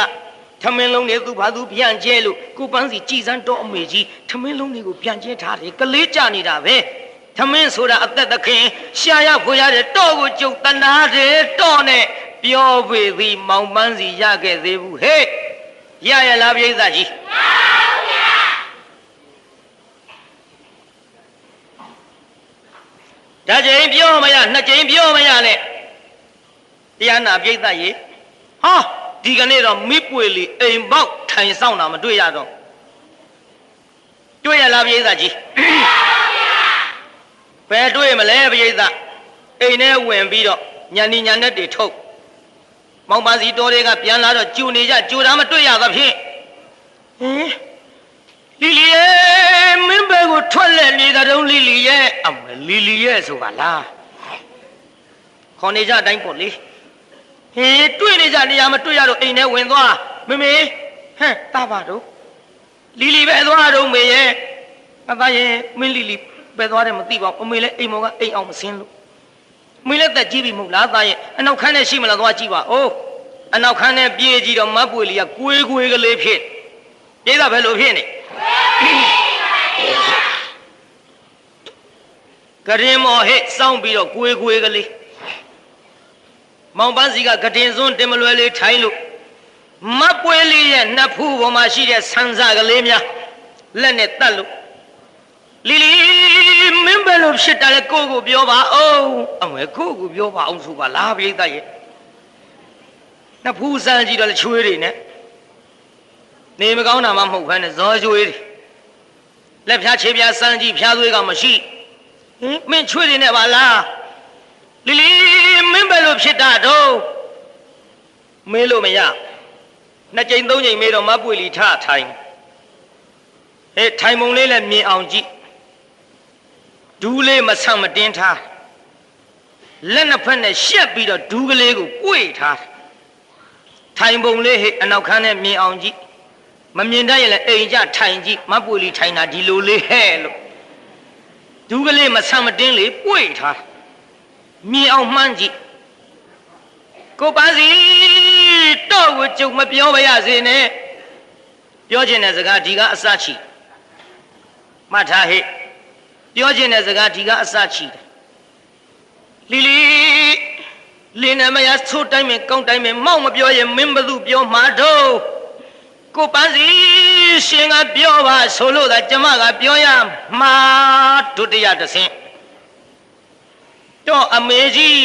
ထမင်းလုံးတွေသူဘာသူပြန်ကျဲလို့ကိုပန်းစီကြည်စမ်းတော့အမေကြီးထမင်းလုံးတွေကိုပြန်ကျဲထားတယ်ကလေးကြနေတာပဲထမင်းဆိုတာအသက်သခင်ရှာရဖွေရတဲ့တော့ကိုကျုပ်တနာတယ်တော့နဲ့ပြောပေသည်မောင်ပန်းစီရခဲ့သေးဘူးဟဲ့ရရလားပြိဿကြီးရပါဘူးဗျာဒါကြိမ်ပြောမရနှစ်ကြိမ်ပြောမရနဲ့တရားနာပြိဿကြီးဟာဒီကနေ့တော့မိပွေလီအိမ်ပေါက်ထိုင်ဆောင်တာမတွေ့ရတော့တွေ့ရလားပြိဿကြီးဘယ်တွေ့မလဲပြိဿအိမ်ထဲဝင်ပြီးတော့ညာနေညာနဲ့တွေထုတ်မောင်ပါစီတော်တွေကပြန်လာတော့ကျူနေကြကျူတာမတွေ့ရသဖြင့်လီလီရဲ့မင်းဘယ်ကိုထွက်လက်နေတာတုံးလီလီရဲ့အမလီလီရဲ့ဆိုပါလားခေါ်နေကြအတိုင်းပေါ့လေတွေ့နေကြနေရာမတွေ့ရတော့အိမ်ထဲဝင်သွားမမေဟမ်တာပါတော့လီလီပဲသွားတော့မေရဲ့အသားရဲ့မင်းလီလီပဲသွားတယ်မသိပါဘူးအမေလည်းအိမ်မောကအိမ်အောင်မစင်းလို့မင်းလည်းတက်ကြည့်ပြီမဟုတ်လားသားရဲ့အနောက်ခန်းထဲရှိမလားသွားကြည့်ပါအိုးအနောက်ခန်းထဲပြေးကြည့်တော့မတ်ပွေလီကကွေးကွေးကလေးဖြစ်ပြေးတာဘယ်လိုဖြစ်နေ ကရင်မော်ဟဲ့စောင်းပြီးတော့ကိုယ်ကလေးမောင်ပန်းစီကကတင်စွန်းတင်မလွယ်လေးထိုင်လို့မပွေးလေးရဲ့နှစ်ဖူးပေါ်မှာရှိတဲ့ဆန်းစားကလေးများလက်နဲ့တတ်လို့လီလီမင်းဘယ်လိုဖြစ်တာလဲကိုကိုပြောပါအောင်အမေကိုကိုပြောပါအောင်ဆိုပါလားပြိတ္တရဲ့နှစ်ဖူးစမ်းကြည့်တော့လေချွေးတွေနဲ့နေမကောင်းတာမှမဟုတ်ဘဲနဲ့ဇော်ချွေးတွေလက်ဖြားခြေဖြားစမ်းကြည့်ဖြားသွေးကမရှိမင်းချွေးတွေနဲ့ပါလားလီလီမင်းဘယ်လိုဖြစ်တာတော့မေးလို့မရနှစ်ကြိမ်သုံးကြိမ်မေးတော့မပွေလီထထိုင်ဟဲ့ထိုင်ပုံလေးလည်းမြင်အောင်ကြည့်ဒူးလေးမဆန့်မတင်းထားလက်နှစ်ဖက်နဲ့ရှက်ပြီးတော့ဒူးကလေးကိုပွေထားထိုင်ပုံလေးဟဲ့အနောက်ခန်းနဲ့မြင်အောင်ကြည့်မမြင်တတ်ရင်လည်းအိမ်ကြထိုင်ကြည့်မပွေလီထိုင်တာဒီလိုလေးဟဲ့လို့ဒူးကလေးမဆန့်မတင်းလေးပွေထားမြင်အောင်မှန်းကြည့်ကိုပန်းစီတော့ကိုကြုံမပြောပါရစေနဲ့ပြောချင်တဲ့စကားဒီကအစချီမှတ်ထားဟဲ့ပြောချင်တဲ့စကားဒီကအစချီလီလီလင်းနေမရဆိုးတိုင်းမယ်ကောင်းတိုင်းမယ်မောက်မပြောရင်မင်းဘသူပြောမှာတော့ကိုပန်းစီရှင်ကပြောပါဆိုလို့သာကျမကပြောရမှာဒုတိယတစ်ဆင့်တော့အမေကြီး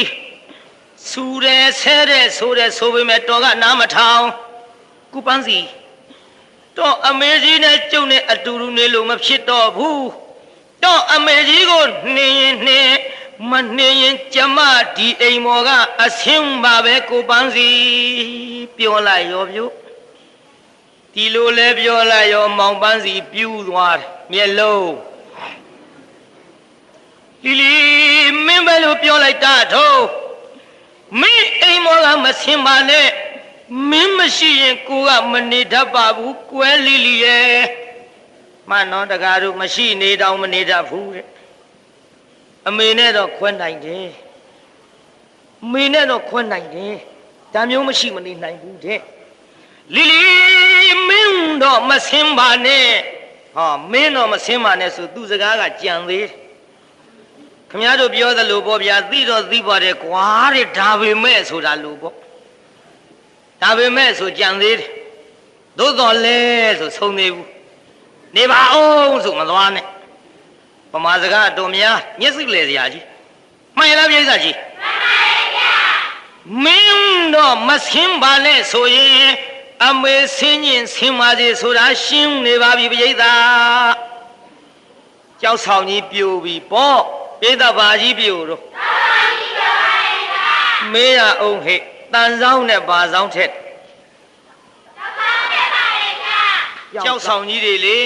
စူတယ်ဆဲတယ်ဆိုတယ်ဆိုပေမဲ့တော်ကနားမထောင်ကိုပန်းစီတော့အမေကြီးနဲ့ကျုပ်နဲ့အတူတူနေလို့မဖြစ်တော့ဘူးတော့အမေကြီးကိုနှင်းရင်နှင်းမနှင်းရင်ကျမဒီအိမ်မော်ကအဆင်းပါပဲကိုပန်းစီပြောလိုက်ရောပြို့ဒီလိုလဲပြောလိုက်ရောမောင်ပန်းစီပြူးသွားတယ်မျက်လုံးလီလီမင်းဘယ်လိုပြောလိုက်တာတော့မင်းအိမ်မော်ကမဆင်းပါနဲ့မင်းမရှိရင်ကိုကမနေတတ်ပါဘူးကွယ်လီလီရဲ့မနောတကားတို့မရှိနေတောင်မနေတတ်ဘူးတဲ့အမေနဲ့တော့ခွဲနိုင်တယ်မေနဲ့တော့ခွဲနိုင်တယ်ဒါမျိုးမရှိမနေနိုင်ဘူးတဲ့လီလီမင်းတော့မဆင်းပါနဲ့ဟောမင်းတော့မဆင်းပါနဲ့ဆိုသူစကားကကြံသေးခမည်းတော်ပြောသလိုပေါ့ဗျာသိတော့သိပါတယ်ကွာတဲ့ဒါပေမဲ့ဆိုတာလို့ပေါ့ဒါပေမဲ့ဆိုကြံသေးတယ်သို့တော်လဲဆိုဆုံးသေးဘူးနေပါအောင်ဆိုမသွားနဲ့ပမာစကားတော်များမျက်စိလဲစရာကြီးမှန်ရလားပြိဿကြီးမှန်ပါရဲ့ဗျာမင်းတော့မဆင်းပါနဲ့ဆိုရင်အမေဆင်းရင်ဆင်းပါစေဆိုတာရှင်းနေပါပြီပြိဿကြောက်ဆောင်ကြီးပြိုပြီပေါ့ပြိဿဘာကြီးပြိုတော့ဘာကြီးပြိုပါရဲ့ဗျာမေးရအောင်ဟဲ့တန်ဆောင်နဲ့ဘာဆောင်ထက်ကြောက်ဆောင်ကြီးတွေလေ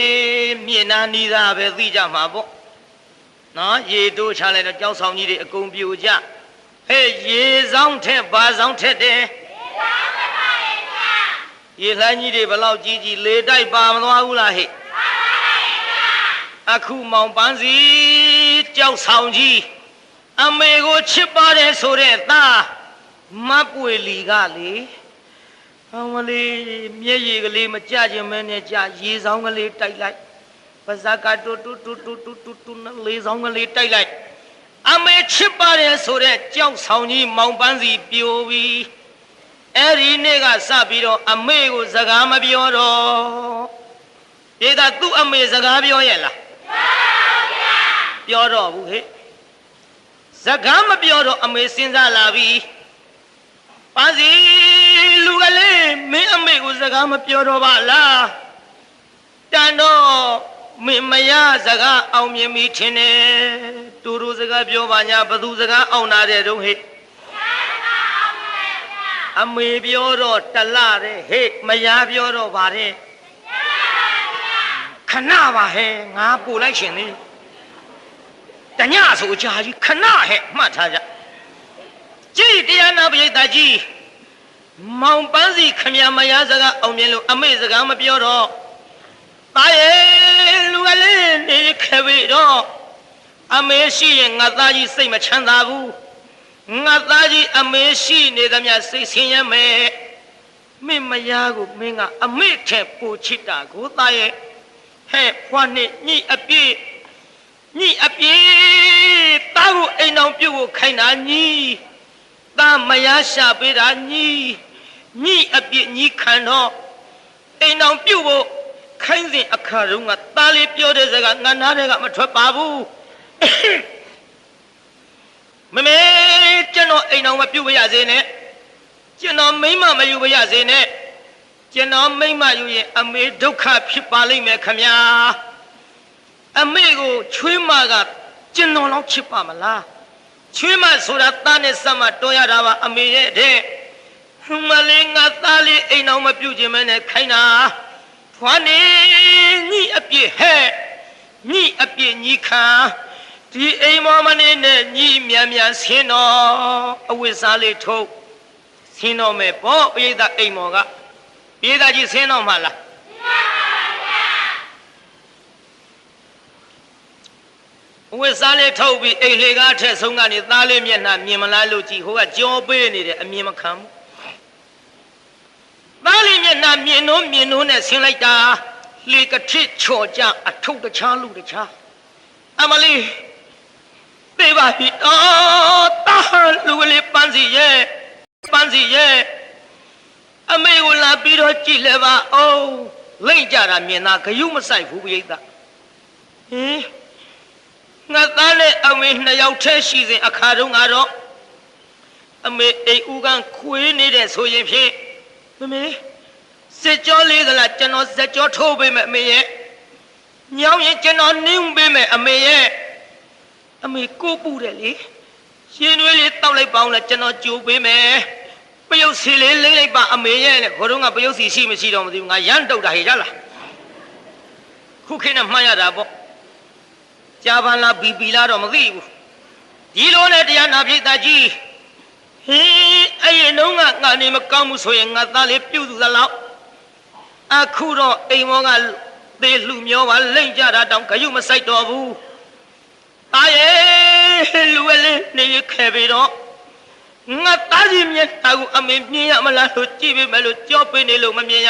မြင်နာနီးသားပဲသိကြမှာပေါ့နော်ရေတိုးချလိုက်တော့ကြောက်ဆောင်ကြီးတွေအကုန်ပြိုကြဟဲ့ရေဆောင်ထက်ဘာဆောင်ထက်တယ်ရေလှမ်းကြီးတွေဘလောက်ကြီးကြီးလေတိုက်ပါမသွားဘူးလားဟဲ့အခုမောင်ပန်းစီကြောက်ဆောင်ကြီးအမေကိုချစ်ပါတယ်ဆိုတဲ့သားမပွေလီကလေအမလေးမျက်ရည်ကလေးမကြခြင်းမဲနဲ့ကြရေဆောင်ကလေးတိုက်လိုက်ပါဇက်ကတူတူတူတူတူတူတူလေးဆောင်ကလေးတိုက်လိုက်အမေချစ်ပါတယ်ဆိုတဲ့ကြောက်ဆောင်ကြီးမောင်ပန်းစီပြိုပြီးအဲ့ဒီနေ့ကစပြီးတော့အမေကိုစကားမပြောတော့ဒေတာသူ့အမေစကားပြောရဲ့လားပြောတော့ဘူးဟဲ့စကားမပြောတော့အမေစဉ်းစားလာပြီပန်းစီလူကလေးမင်းအမေကိုစကားမပြောတော့ပါလားတန်တော့မင်းမရစကားအောင်မြင်ပြီထင်တယ်တူတူစကားပြောပါညာဘသူစကားအောင်နာတဲ့တုံးဟဲ့အမေပြောတော့တလတဲ့ဟဲ့မရပြောတော့ပါတဲ့ခဏပါဟဲ့ငါပို့လိုက်ရှင်လေတညဆိုကြာကြီးခဏဟဲ့မှတ်ထားကြကြည်တရားနာပရိသတ်ကြီးမောင်ပန်းစီခမမရစကားအောင်မြင်လို့အမေစကားမပြောတော့သားရဲ့လူကလေးနေခဲ့ပြီတော့အမေရှိရင်ငါသားကြီးစိတ်မချမ်းသာဘူးငါသားကြီးအမေရှိနေသမျှစိတ်ဆင်းရဲမယ်မင်းမယားကိုမင်းကအမေထက်ပိုချစ်တာကိုသားရဲ့ဟဲ့ဖွားနဲ့ညိအပြည့် ညီအပြေသားကိုအိမ်အောင်ပြုတ်ကိုခိုင်းတာညီသားမရရှာပေးတာညီအပြေညီခံတော့အိမ်အောင်ပြုတ်ကိုခိုင်းစဉ်အခါတုန်းကသားလေးပြောတဲ့စကားငါနားထဲကမထွက်ပါဘူးမမေကျွန်တော်အိမ်အောင်မပြုတ်ပါရစေနဲ့ကျွန်တော်မိမမယူပါရစေနဲ့ကျွန်တော်မိမယူရင်အမေဒုက္ခဖြစ်ပါလိမ့်မယ်ခမညာအမေကိုချွေးမကကျွန်တော်လောက်ချစ်ပါမလားချွေးမဆိုတာသားနဲ့ဆက်မတွန်းရတာပါအမေရဲ့တဲ့မလေးငါသားလေးအိမ်အောင်မပြုတ်ခြင်းမနဲ့ခိုင်းတာဖွာနေညီအပြည့်ဟဲ့ညီအပြည့်ညီခံဒီအိမ်မောမနေနဲ့ညီမြန်မြန်ဆင်းတော့အဝိစားလေးထုတ်ဆင်းတော့မယ်ပေါ့ပိဋကအိမ်မောကပိဋကကြီးဆင်းတော့မှလားဝိစားလေးထုတ်ပြီးအိမ်လေကားထက်ဆုံးကနေသားလေးမျက်နှာမြင်မလားလို့ကြည့်ဟိုကကြောပေးနေတယ်အမြင်မခံဘူးသားလေးမျက်နှာမြင်တော့နဲ့ဆင်းလိုက်တာလေကထစ်ချော်ကြအထုပ်တခြားလူတခြားအမလေးသိပါပြီတာလူကလေးပန်းစီရဲ့အမေကိုလာပြီးတော့ကြည့်လဲပါအောင်လိမ့်ကြတာမြင်တာဂယုမဆိုင်ဘူးပိဋကဟင်ငါသားနဲ့အမေနှစ်ယောက်တည်းရှိစဉ်အခါတုန်းကတော့အမေအိမ်ဦးကခွေးနေတဲ့ဆိုရင်ဖြင့်မမေစက်ကြောလေးကလားကျွန်တော်စက်ကြောထိုးပေးမယ်အမေရဲ့ညောင်းရင်ကျွန်တော်နင်းပေးမယ်အမေရဲ့အမေကိုပူတယ်လေရှင်တွေလေးတောက်လိုက်ပေါင်းလဲကျွန်တော်ကြိုးပေးမယ်ပယုတ်စီလေးလိမ့်လိုက်ပါအမေရဲ့နဲ့ခေါ်တော့ငါပယုတ်စီရှိမရှိတော့မသိဘူးငါရမ်းတုတ်တာဟေ့ကြလားခုခေတ်နဲ့မှန်းရတာပေါ့ကြာပန်လားဘီပီလားတော့မသိဘူးဒီလိုနဲ့တရားနာပြိတ္တာကြီးဟင်းအဲ့ဒီနှုံးကငါနေမကောင်းဘူးဆိုရင်ငါသားလေးပြုတ်သူသလောက်အခုတော့အိမ်မောကသေလူမျိုးပါလိမ့်ကြတာတောင်ဂယုမဆိုင်တော့ဘူးအာရဲ့လူဝဲလေးနေခဲ့ပြီတော့ငါသားကြီးမျက်နှာကိုအမေမြင်ရမလားလို့ကြည့်ပေးမယ်လို့ကြောပေးနေလို့မမြင်ရ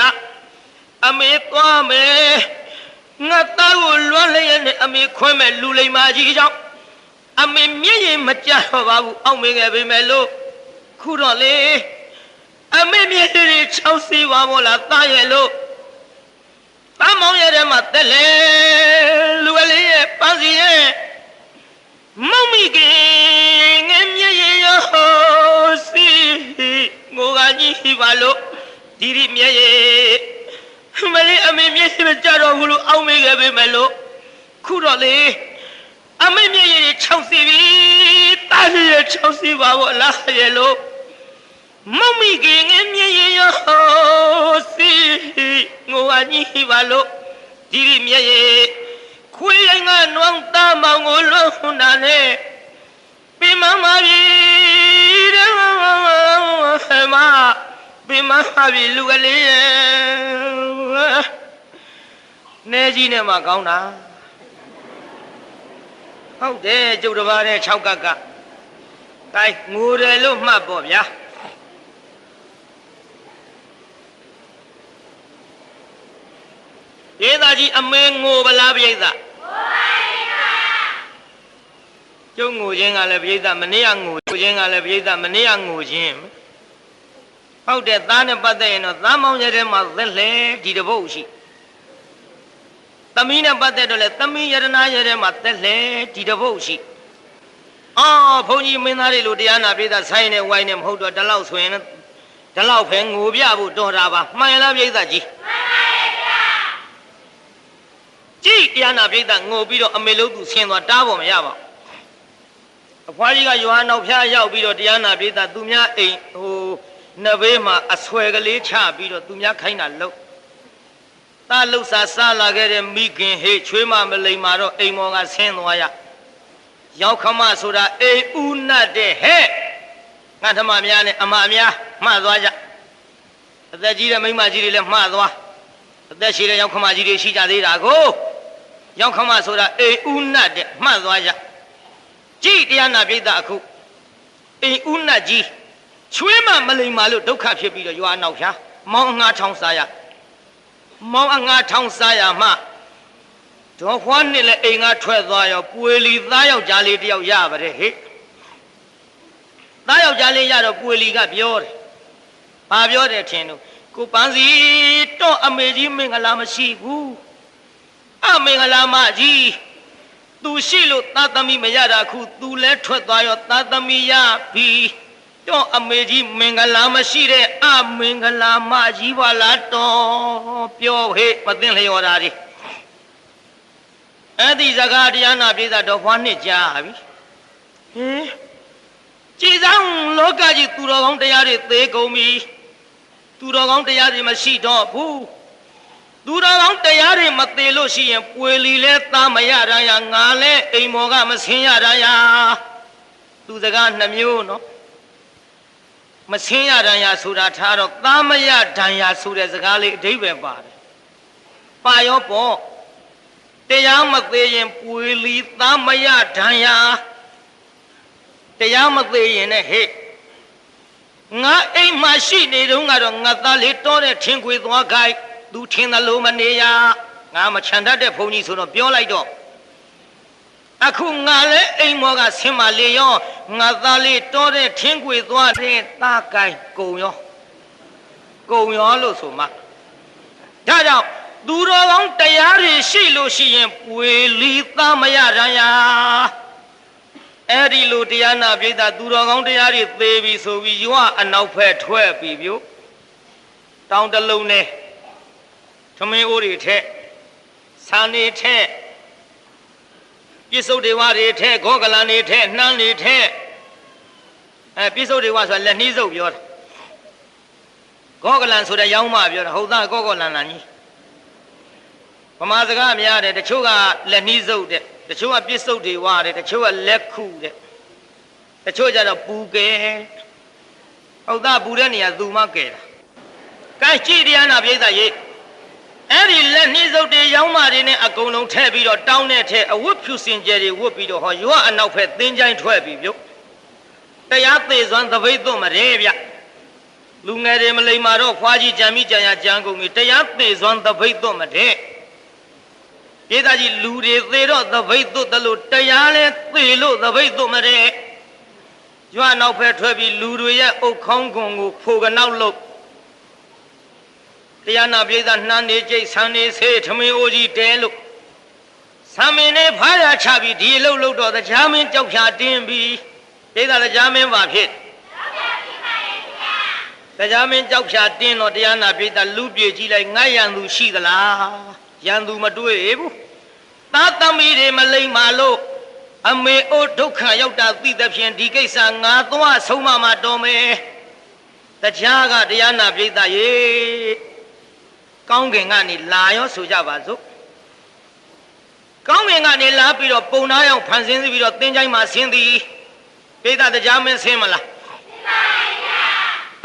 အမေသွားမယ်ငါသားကိုလွှမ်းလျက်နဲ့အမေခွဲမဲ့လူလိမ္မာကြီးကြောင့်အမေမျက်ရည်မကျတော့ပါဘူးအောက်မေခဲ့ပြီမယ်လို့ခုတော့လေအမေမျက်ရည်ချောက်စီပါမို့လားသားရဲ့လို့သားမောင်ရဲ့ထဲမှာတက်လေလူကလေးရဲ့ပန်းစီရဲ့မောင်မိကငယ်မျက်ရည်ရောစီငိုကကြီးပါလို့ဒီမျက်ရည်မလေးအမေမျက်စိမကြတော့ဘူးလို့အောက်မေခဲ့ပြီမယ်လို့ခုတော့လေအမေမျက်ရည်6စီပြီတားရည်6စီပါဘောလားရဲ့လို့မမီကငယ်မျက်ရည်ရောစီငိုဝါကြီးပါလို့ဒီမျက်ရည်ခွေးရင်ကနွမ်းသားမောင်ကိုလုံးနာနဲ့ပြမမပြီတဲ့မပြမပြီလူကလေးရဲ့နေကြီးနဲ့မှကောင်းတာဟုတ်တယ်ကျုပ်တစ်ပါးနဲ့6ကတ်တိုင်းငိုတယ်လို့မှတ်ပေါ့ဗျာဒေသကြီးအမေငိုပလားပြိဿငိုပါဘူးကျုပ်ငိုခြင်းကလည်းပြိဿမနေ့ကငိုခြင်းကလည်းပြိဿမနေ့ကငိုခြင်းဟုတ်တယ်သားနဲ့ပတ်သက်ရင်တော့သားမောင်ရဲ့ထဲမှာသက်လေဒီတပုတ်ရှိသမီးနဲ့ပတ်သက်တော့လေသမီးယရနာရဲ့ထဲမှာသက်လေဒီတပုတ်ရှိအော်ဘုန်းကြီးမင်းသားတွေလိုတရားနာပြိဿဆိုင်နဲ့ဝိုင်းနဲ့မဟုတ်တော့ဒီလောက်ဆိုရင်ဒီလောက်ပဲငိုပြဖို့တော်တာပါမှန်လားပြိဿကြီးမှန်ပါဗျာကြည့်တရားနာပြိဿငိုပြီးတော့အမေလို့သူဆင်းသွားတားဖို့မရပါဘူးအဖွားကြီးကယွာနောက်ဖျားရောက်ပြီးတော့တရားနာပြိဿသူများအိမ်ဟိုနဘေးမှာအဆွဲကလေးချပြီးတော့သူများခိုင်းတာလို့သားလှုပ်စားလာခဲ့တဲ့မိခင်ဟေ့ချွေးမမလိမ္မာတော့အိမ်မော်ကဆင်းသွားရရောက်ခမဆိုတာအိမ်ဦးနတ်တဲ့ဟဲ့ငါထမများနဲ့အမအများမှသွားကြအသက်ကြီးတဲ့မိန်းမကြီးတွေလည်းမှသွားအသက်ရှိတဲ့ရောက်ခမကြီးတွေရှိကြသေးတာကိုရောက်ခမဆိုတာအိမ်ဦးနတ်တဲ့မှသွားကြကြည့်တရားနာပြိဿအခုအိမ်ဦးနတ်ကြီးချွေးမလိမ္မာလို့ဒုက္ခဖြစ်ပြီးတော့ရွာနောက်ဖြာမောင်းအငှားထောင်းစားရမောင်းအငှားထောင်းစားရမှဒ ဒေါ်ဖွားနှစ်လည်းအိမ်ကထွက်သွားရောပွေလီသားယောက်ျားလေးတယောက်ရပါတယ်ဟဲ့သားယောက်ျားလေးရတော့ပွေလီကပြောတယ်ဘာပြောတယ်ထင်လို့ကိုပန်းစီတော့အမေကြီးမင်္ဂလာမရှိဘူးအမင်္ဂလာမကြီးသူရှိလို့သားသမီးမရတာခုသူလဲထွက်သွားရောသားသမီးရပြီတော့အမေကြီးမင်္ဂလာမရှိတဲ့အမင်္ဂလာမကြီးပါလားတော့ပြောဟဲ့မသိလျော်တာဒီအဲ့ဒီစကားတရားနာပြေးတာတော့ဖွားနှစ်ကြာပြီဟင်ကြည်ဆောင်လောကကြီးသူတော်ကောင်းတရားတွေသေကုန်ပြီသူတော်ကောင်းတရားတွေမရှိတော့ဘူးသူတော်ကောင်းတရားတွေမသေးလို့ရှိရင်ပွေလီလဲသားမရတာရငါလဲအိမ်မော်ကမဆင်းရတာရသူစကားနှမျိုးနော်မဆင်းရတာရဆိုတာထားတော့သားမရဒဏ်ရာဆိုတဲ့စကားလေးအဓိပ္ပာယ်ပါတယ်ပါရောပေါ့တရားမသေးရင်ပွေလီသားမရဒဏ်ရာတရားမသေးရင်နဲ့ဟဲ့ငါအိမ်မှာရှိနေတော့ကတော့ငါသားလေးတောတဲ့ထင်းခွေသွားခိုက်သူထင်းသလိုမနေရငါမချန်တတ်တဲ့ဘုန်းကြီးဆိုတော့ပြောလိုက်တော့အခုငါလည်းအိမ်မောကဆင်းမလေရောငါသားလေးတောတဲ့ထင်းခွေသွားတဲ့သားကိုင်းကုံရောလို့ဆိုမှဒါကြောင့်သူတော်ကောင်းတရားတွေရှိလို့ရှိရင်ပွေလီသားမရရန်ရာအဲ့ဒီလိုတရားနာပိဋကသူတော်ကောင်းတရားတွေသေပြီဆိုပြီးရွာအနောက်ဖက်ထွက်ပြီဗျတောင်းတလုံးနဲ့သမင်းအိုးတွေထက်ဆန်တွေထက်ပြစ္ဆုတ်တွေဝါတွေထက်ဂောကလန်တွေထက်နှမ်းတွေထက်ပြစ္ဆုတ်တွေဝါဆိုတာလက်နှီးစုပ်ပြောတာဂောကလန်ဆိုတဲ့ရောင်းမပြောတာဟုတ်သားဂောကလန်ကြီးဗမာစကားများတယ်တချို့ကလက်နှီးစုပ်တဲ့တချို့ကပြစ္ဆုတ်တွေဝါတယ်တချို့ကလက်ခုတဲ့တချို့ကျတော့ပူကဲဟုတ်သားပူတဲ့နေရာသူမကဲတာကဲကြည့်တရားနာပြိဿရေအဲ့ဒီလက်နှီးစုပ်တွေရောင်းမတွေနဲ့အကုန်လုံးထည့်ပြီးတော့တောင်းတဲ့ထက်အဝတ်ဖြူစင်ကြယ်တွေဝတ်ပြီးတော့ဟောရွာအနောက်ဖက်သင်းချိုင်းထွက်ပြီးပြုတ်တရားသေးစွမ်းသပိတ်သွတ်မရဲဗျလူငယ်တွေမလိမ္မာတော့ဖွားကြီးကြံမိကြံရကြံကုန်ပြီတရားသေးစွမ်းသပိတ်သွတ်မတဲ့ဧသားကြီးလူတွေသေတော့သပိတ်သွတ်တယ်လို့တရားလဲသေလို့သပိတ်သွတ်မတဲ့ရွာနောက်ဖက်ထွက်ပြီးလူတွေရဲ့အုတ်ခေါင်းခွန်ကိုဖိုကနောက်လို့တရားနာပိဋကနှမ်းနေကြိတ်ဆန်းနေဆေးထမင်းအိုးကြီးတဲလို့ဆံမင်းနဲ့ဖားရချပြီးဒီလှုပ်လို့တော့တရားမင်းကြောက်ဖြာတင်းပြီးပိဋကတရားမင်းပါဖြစ်တရားမင်းကြောက်ဖြာတင်းတော့တရားနာပိဋကလူပြေကြည့်လိုက်ငါရန်သူရှိသလားရန်သူမတွေ့ဘူးသားသမီးတွေမလိမ္မာလို့အမေအိုးဒုက္ခရောက်တာသိတဲ့ဖြင့်ဒီကိစ္စငါသွားဆုံးမတော်မယ်တရားကတရားနာပိဋကရေကောင်းကင်ကနေလာရောဆိုကြပါစို့ကောင်းကင်ကနေလာပြီးတော့ပုံနာရောက်ဖန်ဆင်းပြီးတော့သင်္ချိုင်းမှာဆင်းသည်ပိဋကတရားမင်းဆင်းမလားဆင်းပါဗျာ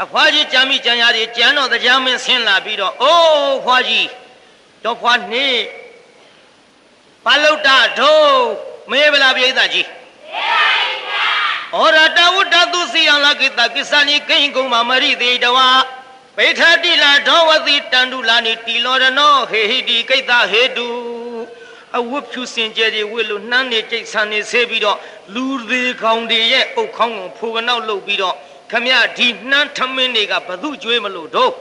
အဖွားကြီးကြံမိကြံရတွေကြံတော့တရားမင်းဆင်းလာပြီးတော့အိုးဖွားကြီးတော့ဖွားနေဘာလို့တာတို့မေးဗလားပိဋကကြီးမေးပါဗျာဩရတဝတ္တသူစီယံလကိတကိစ္ဆာနိကိဉ္ကုံမမရိတိတဝါပေထတိလာဒောဝတိတန္တုလာနိတီလောရနောဟေဟိတိကိတ္တဟေတုအဝတ်ဖြူစင်ကြယ်တွေဝတ်လို့နှမ်းနေကြိတ်ဆန်နေဆေးပြီးတော့လူသေးခေါင်တွေရဲ့အုတ်ခေါင်းကိုဖိုကနောက်လုပ်ပြီးတော့ခမရဒီနှမ်းထမင်းတွေကဘသူကျွေးမလို့တော့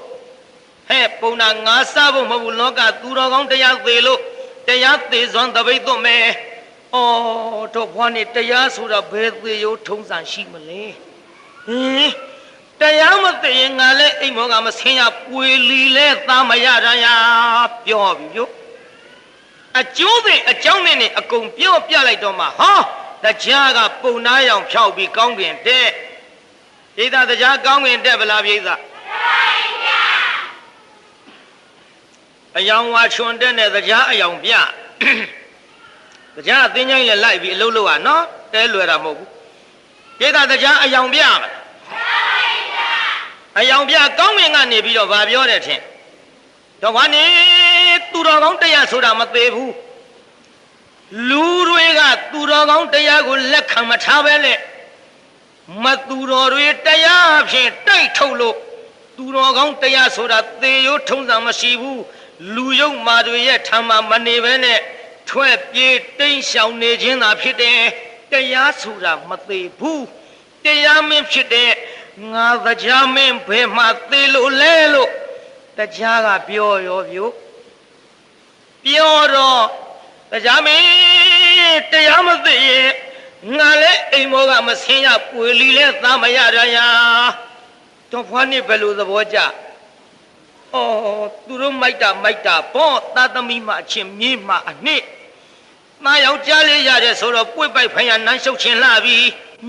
ဟဲ့ပုံနာငါစားဖို့မဟုတ်ဘူးလောကသူတော်ကောင်းတရားသေးလို့တရားသေးစွမ်းတပိတ်သွတ်မယ်ဩတော့ဘွားနေတရားဆိုတာဘယ်သေးရိုးထုံးစံရှိမလဲဟင်တရားမသိရင်ငါလည်းအိမ်မောကမဆင်းရပွေလီလဲသားမရရရပြောပြီပြောအကျိုးသိအကြောင်းနဲ့အကုန်ပြောပြလိုက်တော့မှဟာတရားကပုံနာရောင်ဖြောက်ပြီးကောင်းကင်တဲ့ပိဋကတရားကောင်းကင်တဲ့ဗလားပိဋကအယောင်ဝါချွန်တဲ့နဲ့တရားအယောင်ပြတရားအသိဉာဏ်လည်းလိုက်ပြီးအလုပ်လုပ်ရနော်တဲလွယ်တာမဟုတ်ဘူးပိဋကတရားအယောင်ပြမယ်အယောင်ပြကောင်းကင်ကနေပြီးတော့ဗာပြောတယ်ထင်တော့ဘာနေသူတော်ကောင်းတရားဆိုတာမသေးဘူးလူတွေကသူတော်ကောင်းတရားကိုလက်ခံမထားပဲလေမသူတော်တွေတရားဖြင့်တိုက်ထုတ်လို့သူတော်ကောင်းတရားဆိုတာသေရိုးထုံးစံမရှိဘူးလူယုံမာတွေရဲ့ထံမှာမနေပဲနဲ့ ထွက်ပြေးတိမ်ရှောင်နေခြင်းသာဖြစ်တယ်တရားဆိုတာမသေးဘူးတရားမင်းဖြစ်တဲ့ငါတရားမင်းဘယ်မှာသေလို့လဲလို့တရားကပြောရောဗျို့ပြောတော့တရားမင်းတရားမသိရင်ငါလည်းအိမ်မောကမဆင်းရပွေလီလဲသားမရရရာတော့ဖွားနေဘယ်လိုသဘောကျသူတို့မိုက်တာပေါ့သားသမီးမအချင်းမြေးမအနှစ်သားယောက်ျားလေးရတယ်ဆိုတော့ပွေပိုက်ဖိုင်ရနန်းရှုပ်ခြင်းလှပြီ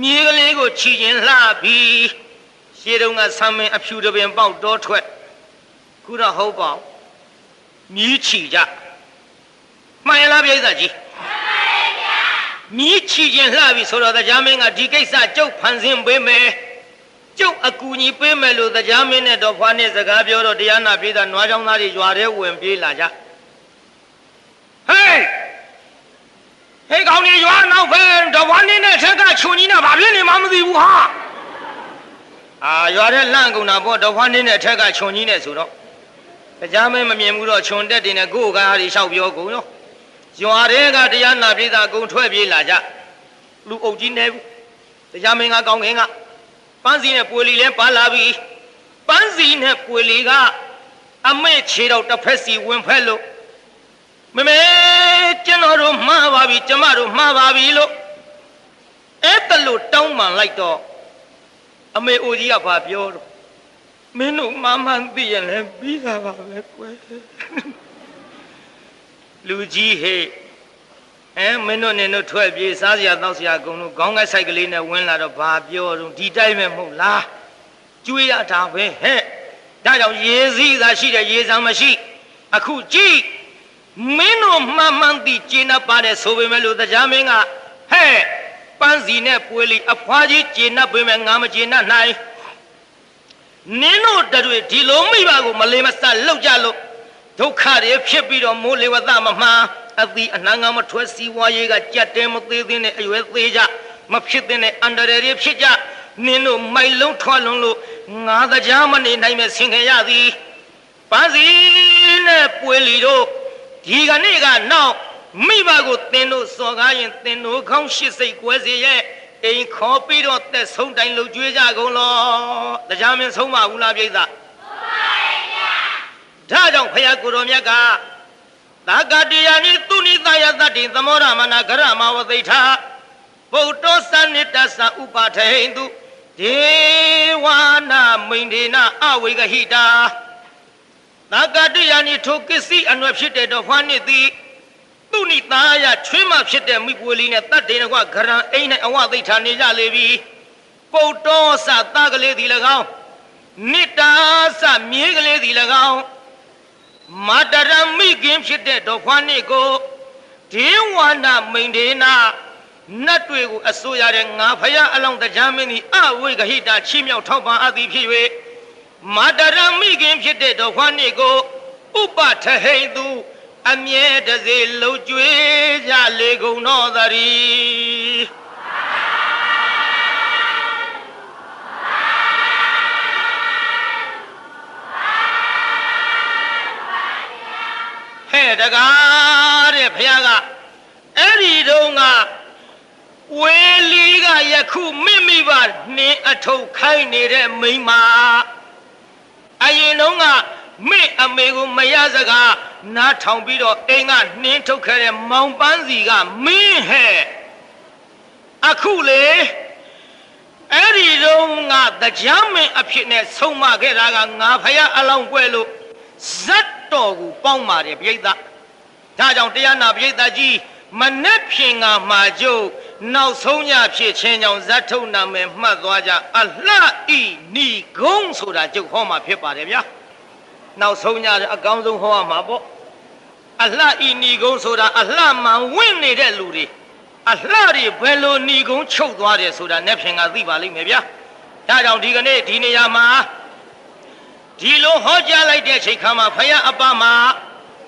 မြေကလေးကိုချီခြင်းလှပြီရှေးတုန်းကဆမ်းမင်းအဖြူတပင်ပေါက်တော့ထွက်ခုတော့ဟုတ်ပါမြည်ချီကြမှန်ရလားပြိဿကြီးမြည်ချီခြင်းလှပြီဆိုတော့တရားမင်းကဒီကိစ္စကျုပ်ဖန်ဆင်းပေးမယ်ကျုပ်အကူညီပေးမယ်လို့တရားမင်းနဲ့တော့ဖွားနဲ့စကားပြောတော့တရားနာပြေးတာနွားချောင်းသားတွေရွာထဲဝင်ပြေးလာကြဟေးကောင်းနေရွာနောက်ပဲတော့ဖွားနဲ့ထက်ကခြုံကြီးနဲ့ဘာဖြစ်နေမှမသိဘူးဟာရွာထဲလန့်ကုန်တာပေါ့တော့ဖွားနဲ့ထက်ကခြုံကြီးနဲ့ဆိုတော့တရားမင်းမမြင်ဘူးတော့ခြုံတက်တင်နဲ့ကိုယ်ကားတွေလျှောက်ပြောကုန်ရောရွာထဲကတရားနာပြေးတာအကုန်ထွက်ပြေးလာကြလူအုပ်ကြီးနေဘူးတရားမင်းကကောင်းခင်ကပန်းစီနဲ့ပွေလီလဲပါလာပြီပန်းစီနဲ့ပွေလီကအမေခြေတော့တစ်ဖက်စီဝင်ဖက်လို့မမေကျွန်တော်တို့မှားပါပြီကျမတို့မှားပါပြီလို့အဲ့တလို့တောင်းပန်လိုက်တော့အမေအိုကြီးကဘာပြောတော့မင်းတို့မှန်သိရင်လည်းပြီးတာပါပဲကွယ်လူကြီးဟေ့မင်းတို့နေတို့ထွက်ပြေးစားစရာတောက်စရာအကုန်လုံးခေါင်းကဆိုင်ကလေးနဲ့ဝင်လာတော့ဘာပြောတော့ဒီတိုင်းပဲမဟုတ်လားကျွေးရတာပဲဟဲ့ဒါကြောင့်ရေစည်းသာရှိတယ်ရေဆောင်မရှိအခုကြည့်မင်းတို့မှန်သိကျင်းပါတယ်ဆိုပေမဲ့လို့တရားမင်းကဟဲ့ပန်းစီနဲ့ပွေလီအဖွားကြီးကျင်းပေမဲ့ငါမကျင်းနိုင်နင်းတို့တွေဒီလိုမိဘကိုမလေးမဆလောက်ကြလို့ဒုက္ခတွေဖြစ်ပြီးတော့မိုးလေဝသမမှန်အသီးအနှံငါမထွက်စီဝါရေးကကြက်တဲမသေးသေးနဲ့အရွယ်သေးကြမဖြစ်တဲ့အန္တရာယ်တွေဖြစ်ကြနင်းတို့မိုက်လုံးထွားလုံးလို့ငါတရားမနေနိုင်မဲ့ဆင်ခင်ရသည်ပန်းစီနဲ့ပွေလီတို့ဒီကနေ့ကနောက်မိဘကိုသင်တို့စော်ကားရင်သင်တို့ခေါင်းရှစ်စိတ်ကွဲစေရဲ့အိမ်ခေါ်ပြီးတော့သက်ဆုံးတိုင်းလှုပ်ကြွေးကြကုန်လောတရားမင်းဆုံးမဘူးလားပြိဿဆုံးပါရဲ့ဗျာဒါကြောင့်ဖယားကိုတော်မြတ်ကသာဂတိယနိသူနိသယသတ္တိသမောရမနာဂရမဝသိထာဗုဒ္ဓသနိတ္တသဥပါထေဟိတုဒေဝနာမိန်ဒေနအဝိကဟိတာသာဂတိယနိထိုကစ္စည်းအနွယ်ဖြစ်တဲ့တော့ဖွားနှစ်သည်သူနိသာယချွေးမဖြစ်တဲ့မိပွေလီနဲ့တတ်တေနကွဂရံအိမ်နဲ့အဝသိထာနေကြလေပြီပုတ္တောသသကလေးသည်၎င်းနိတ္တာသမြေကလေးသည်၎င်းမာတရမိခင်ဖြစ်တဲ့တော့ဖွားနှစ်ကိုဒေဝနာမိန်ဒေနာနတ်တွေကိုအစိုးရတဲ့ငါဖယားအလောင်းတရားမင်းသည်အဝိကဟိတာချီးမြှောက်ထောက်ပံ့အပ်သည်ဖြစ်၍မာတရမိခင်ဖြစ်တဲ့တော့ဖွားနှစ်ကိုဥပထဟိတုအမြဲတစေလှုပ်ကြွေးကြလေကုန်တော်သတည်းဟဲ့တကားတဲ့ဘုရားကအဲ့ဒီတုန်းကဝေလီကယခုမိမိပါနှင်းအထုပ်ခိုင်းနေတဲ့မိန်းမအရင်တုန်းကမိအမေကိုမရစကားနားထောင်ပြီးတော့အိမ်ကနှင်းထုတ်ခဲ့တဲ့မောင်ပန်းစီကမင်းဟဲ့အခုလေအဲ့ဒီတုန်းကတရားမင်းအဖြစ်နဲ့ဆုံးမခဲ့တာကငါဖယားအလောင်းပွဲလို့ဇတ်တော်ကိုပေါင်းပါတယ်ပြိဿဒါကြောင့်တရားနာပြိဿကြီးမနဲ့ဖြင်ကမှာကျုပ်နောက်ဆုံးညဖြစ်ချင်းကြောင့်ဇတ်ထုံနာမယ်မှတ်သွားကြအလှဤနီကုံးဆိုတာကျုပ်ဟောမှာဖြစ်ပါတယ်ဗျာနောက်ဆုံးညအကောင်းဆုံးဟောရမှာပေါ့အလှဤနီကုံးဆိုတာအလှမှန်ဝင့်နေတဲ့လူတွေအလှတွေဘယ်လိုနီကုံးချုပ်သွားတယ်ဆိုတာနဲ့ဖြင်ကသိပါလိမ့်မယ်ဗျာဒါကြောင့်ဒီကနေ့ဒီနေရာမှာဒီလိုဟောကြားလိုက်တဲ့ချိန်ခါမှာဖယားအပမှာ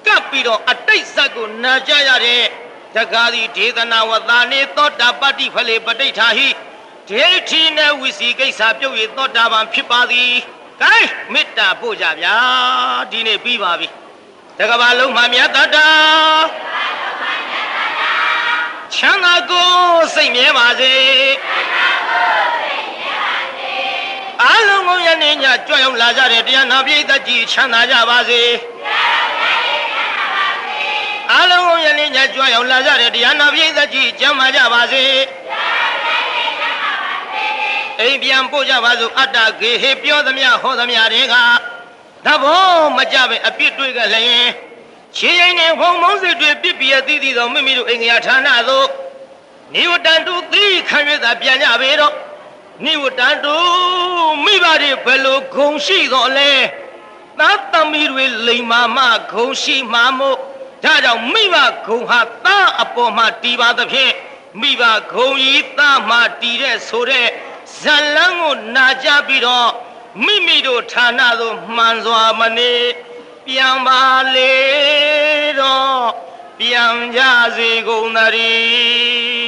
ကပ်ပြီးတော့အတိတ်ဇတ်ကိုနာကြရတဲ့တက္ကသီဒေသနာဝသနေသောတာပတ္တိဖလေပဋိဋ္ဌာဟိဒိဋ္ဌိနဲ့ဝိစီကိစ္စပြုတ်ရသောတာပန်ဖြစ်ပါသည်ကဲမေတ္တာပို့ကြဗျာဒီနေ့ပြီးပါပြီတကဘာလုံးမှာမြတ်တတာ ချမ်းသာကိုစိတ်မြဲပါစေအားလုံးကိုယနေ့ညကြွရောက်လာကြတဲ့တရားနာပရိသတ်ကြီးချမ်းသာကြပါစေအားလုံးကိုယနေ့ညကြွရောက်လာကြတဲ့တရားနာပရိသတ်ကြီးကျမ်းမာကြပါစေအိမ်ပြန်ပို့ကြပါစို့အတ္တဂေဟေပြောသမျှဟောသမျှတွေကသဘောမကြပဲအပြစ်တွေ့ကြလျင်ခြေရင်နဲ့ဘုံမုံစစ်တွေပြစ်ပြရသီးသီးသောမိမိတို့အိမ်ငါဌာနသို့နိဝတ္တန်တုသီခံရသာပြန်ကြပေတော့နိဝတ္တန်တုမိဘတွေဘယ်လိုဂုံရှိတော့လဲသားသမီးတွေလိမ်မာမှဂုံရှိမှမို့ဒါကြောင့်မိဘဂုံဟာသားအပေါ်မှာတည်ပါသဖြင့်မိဘဂုံကြီးသားမှတည်တဲ့ဆိုတဲ့ဇလန်းကိုနာကြပြီးတော့မိမိတို့ဌာနသို့မှန်စွာမနေပြန်ပါလေတော့ပြန်ကြစေကုန်သတည်း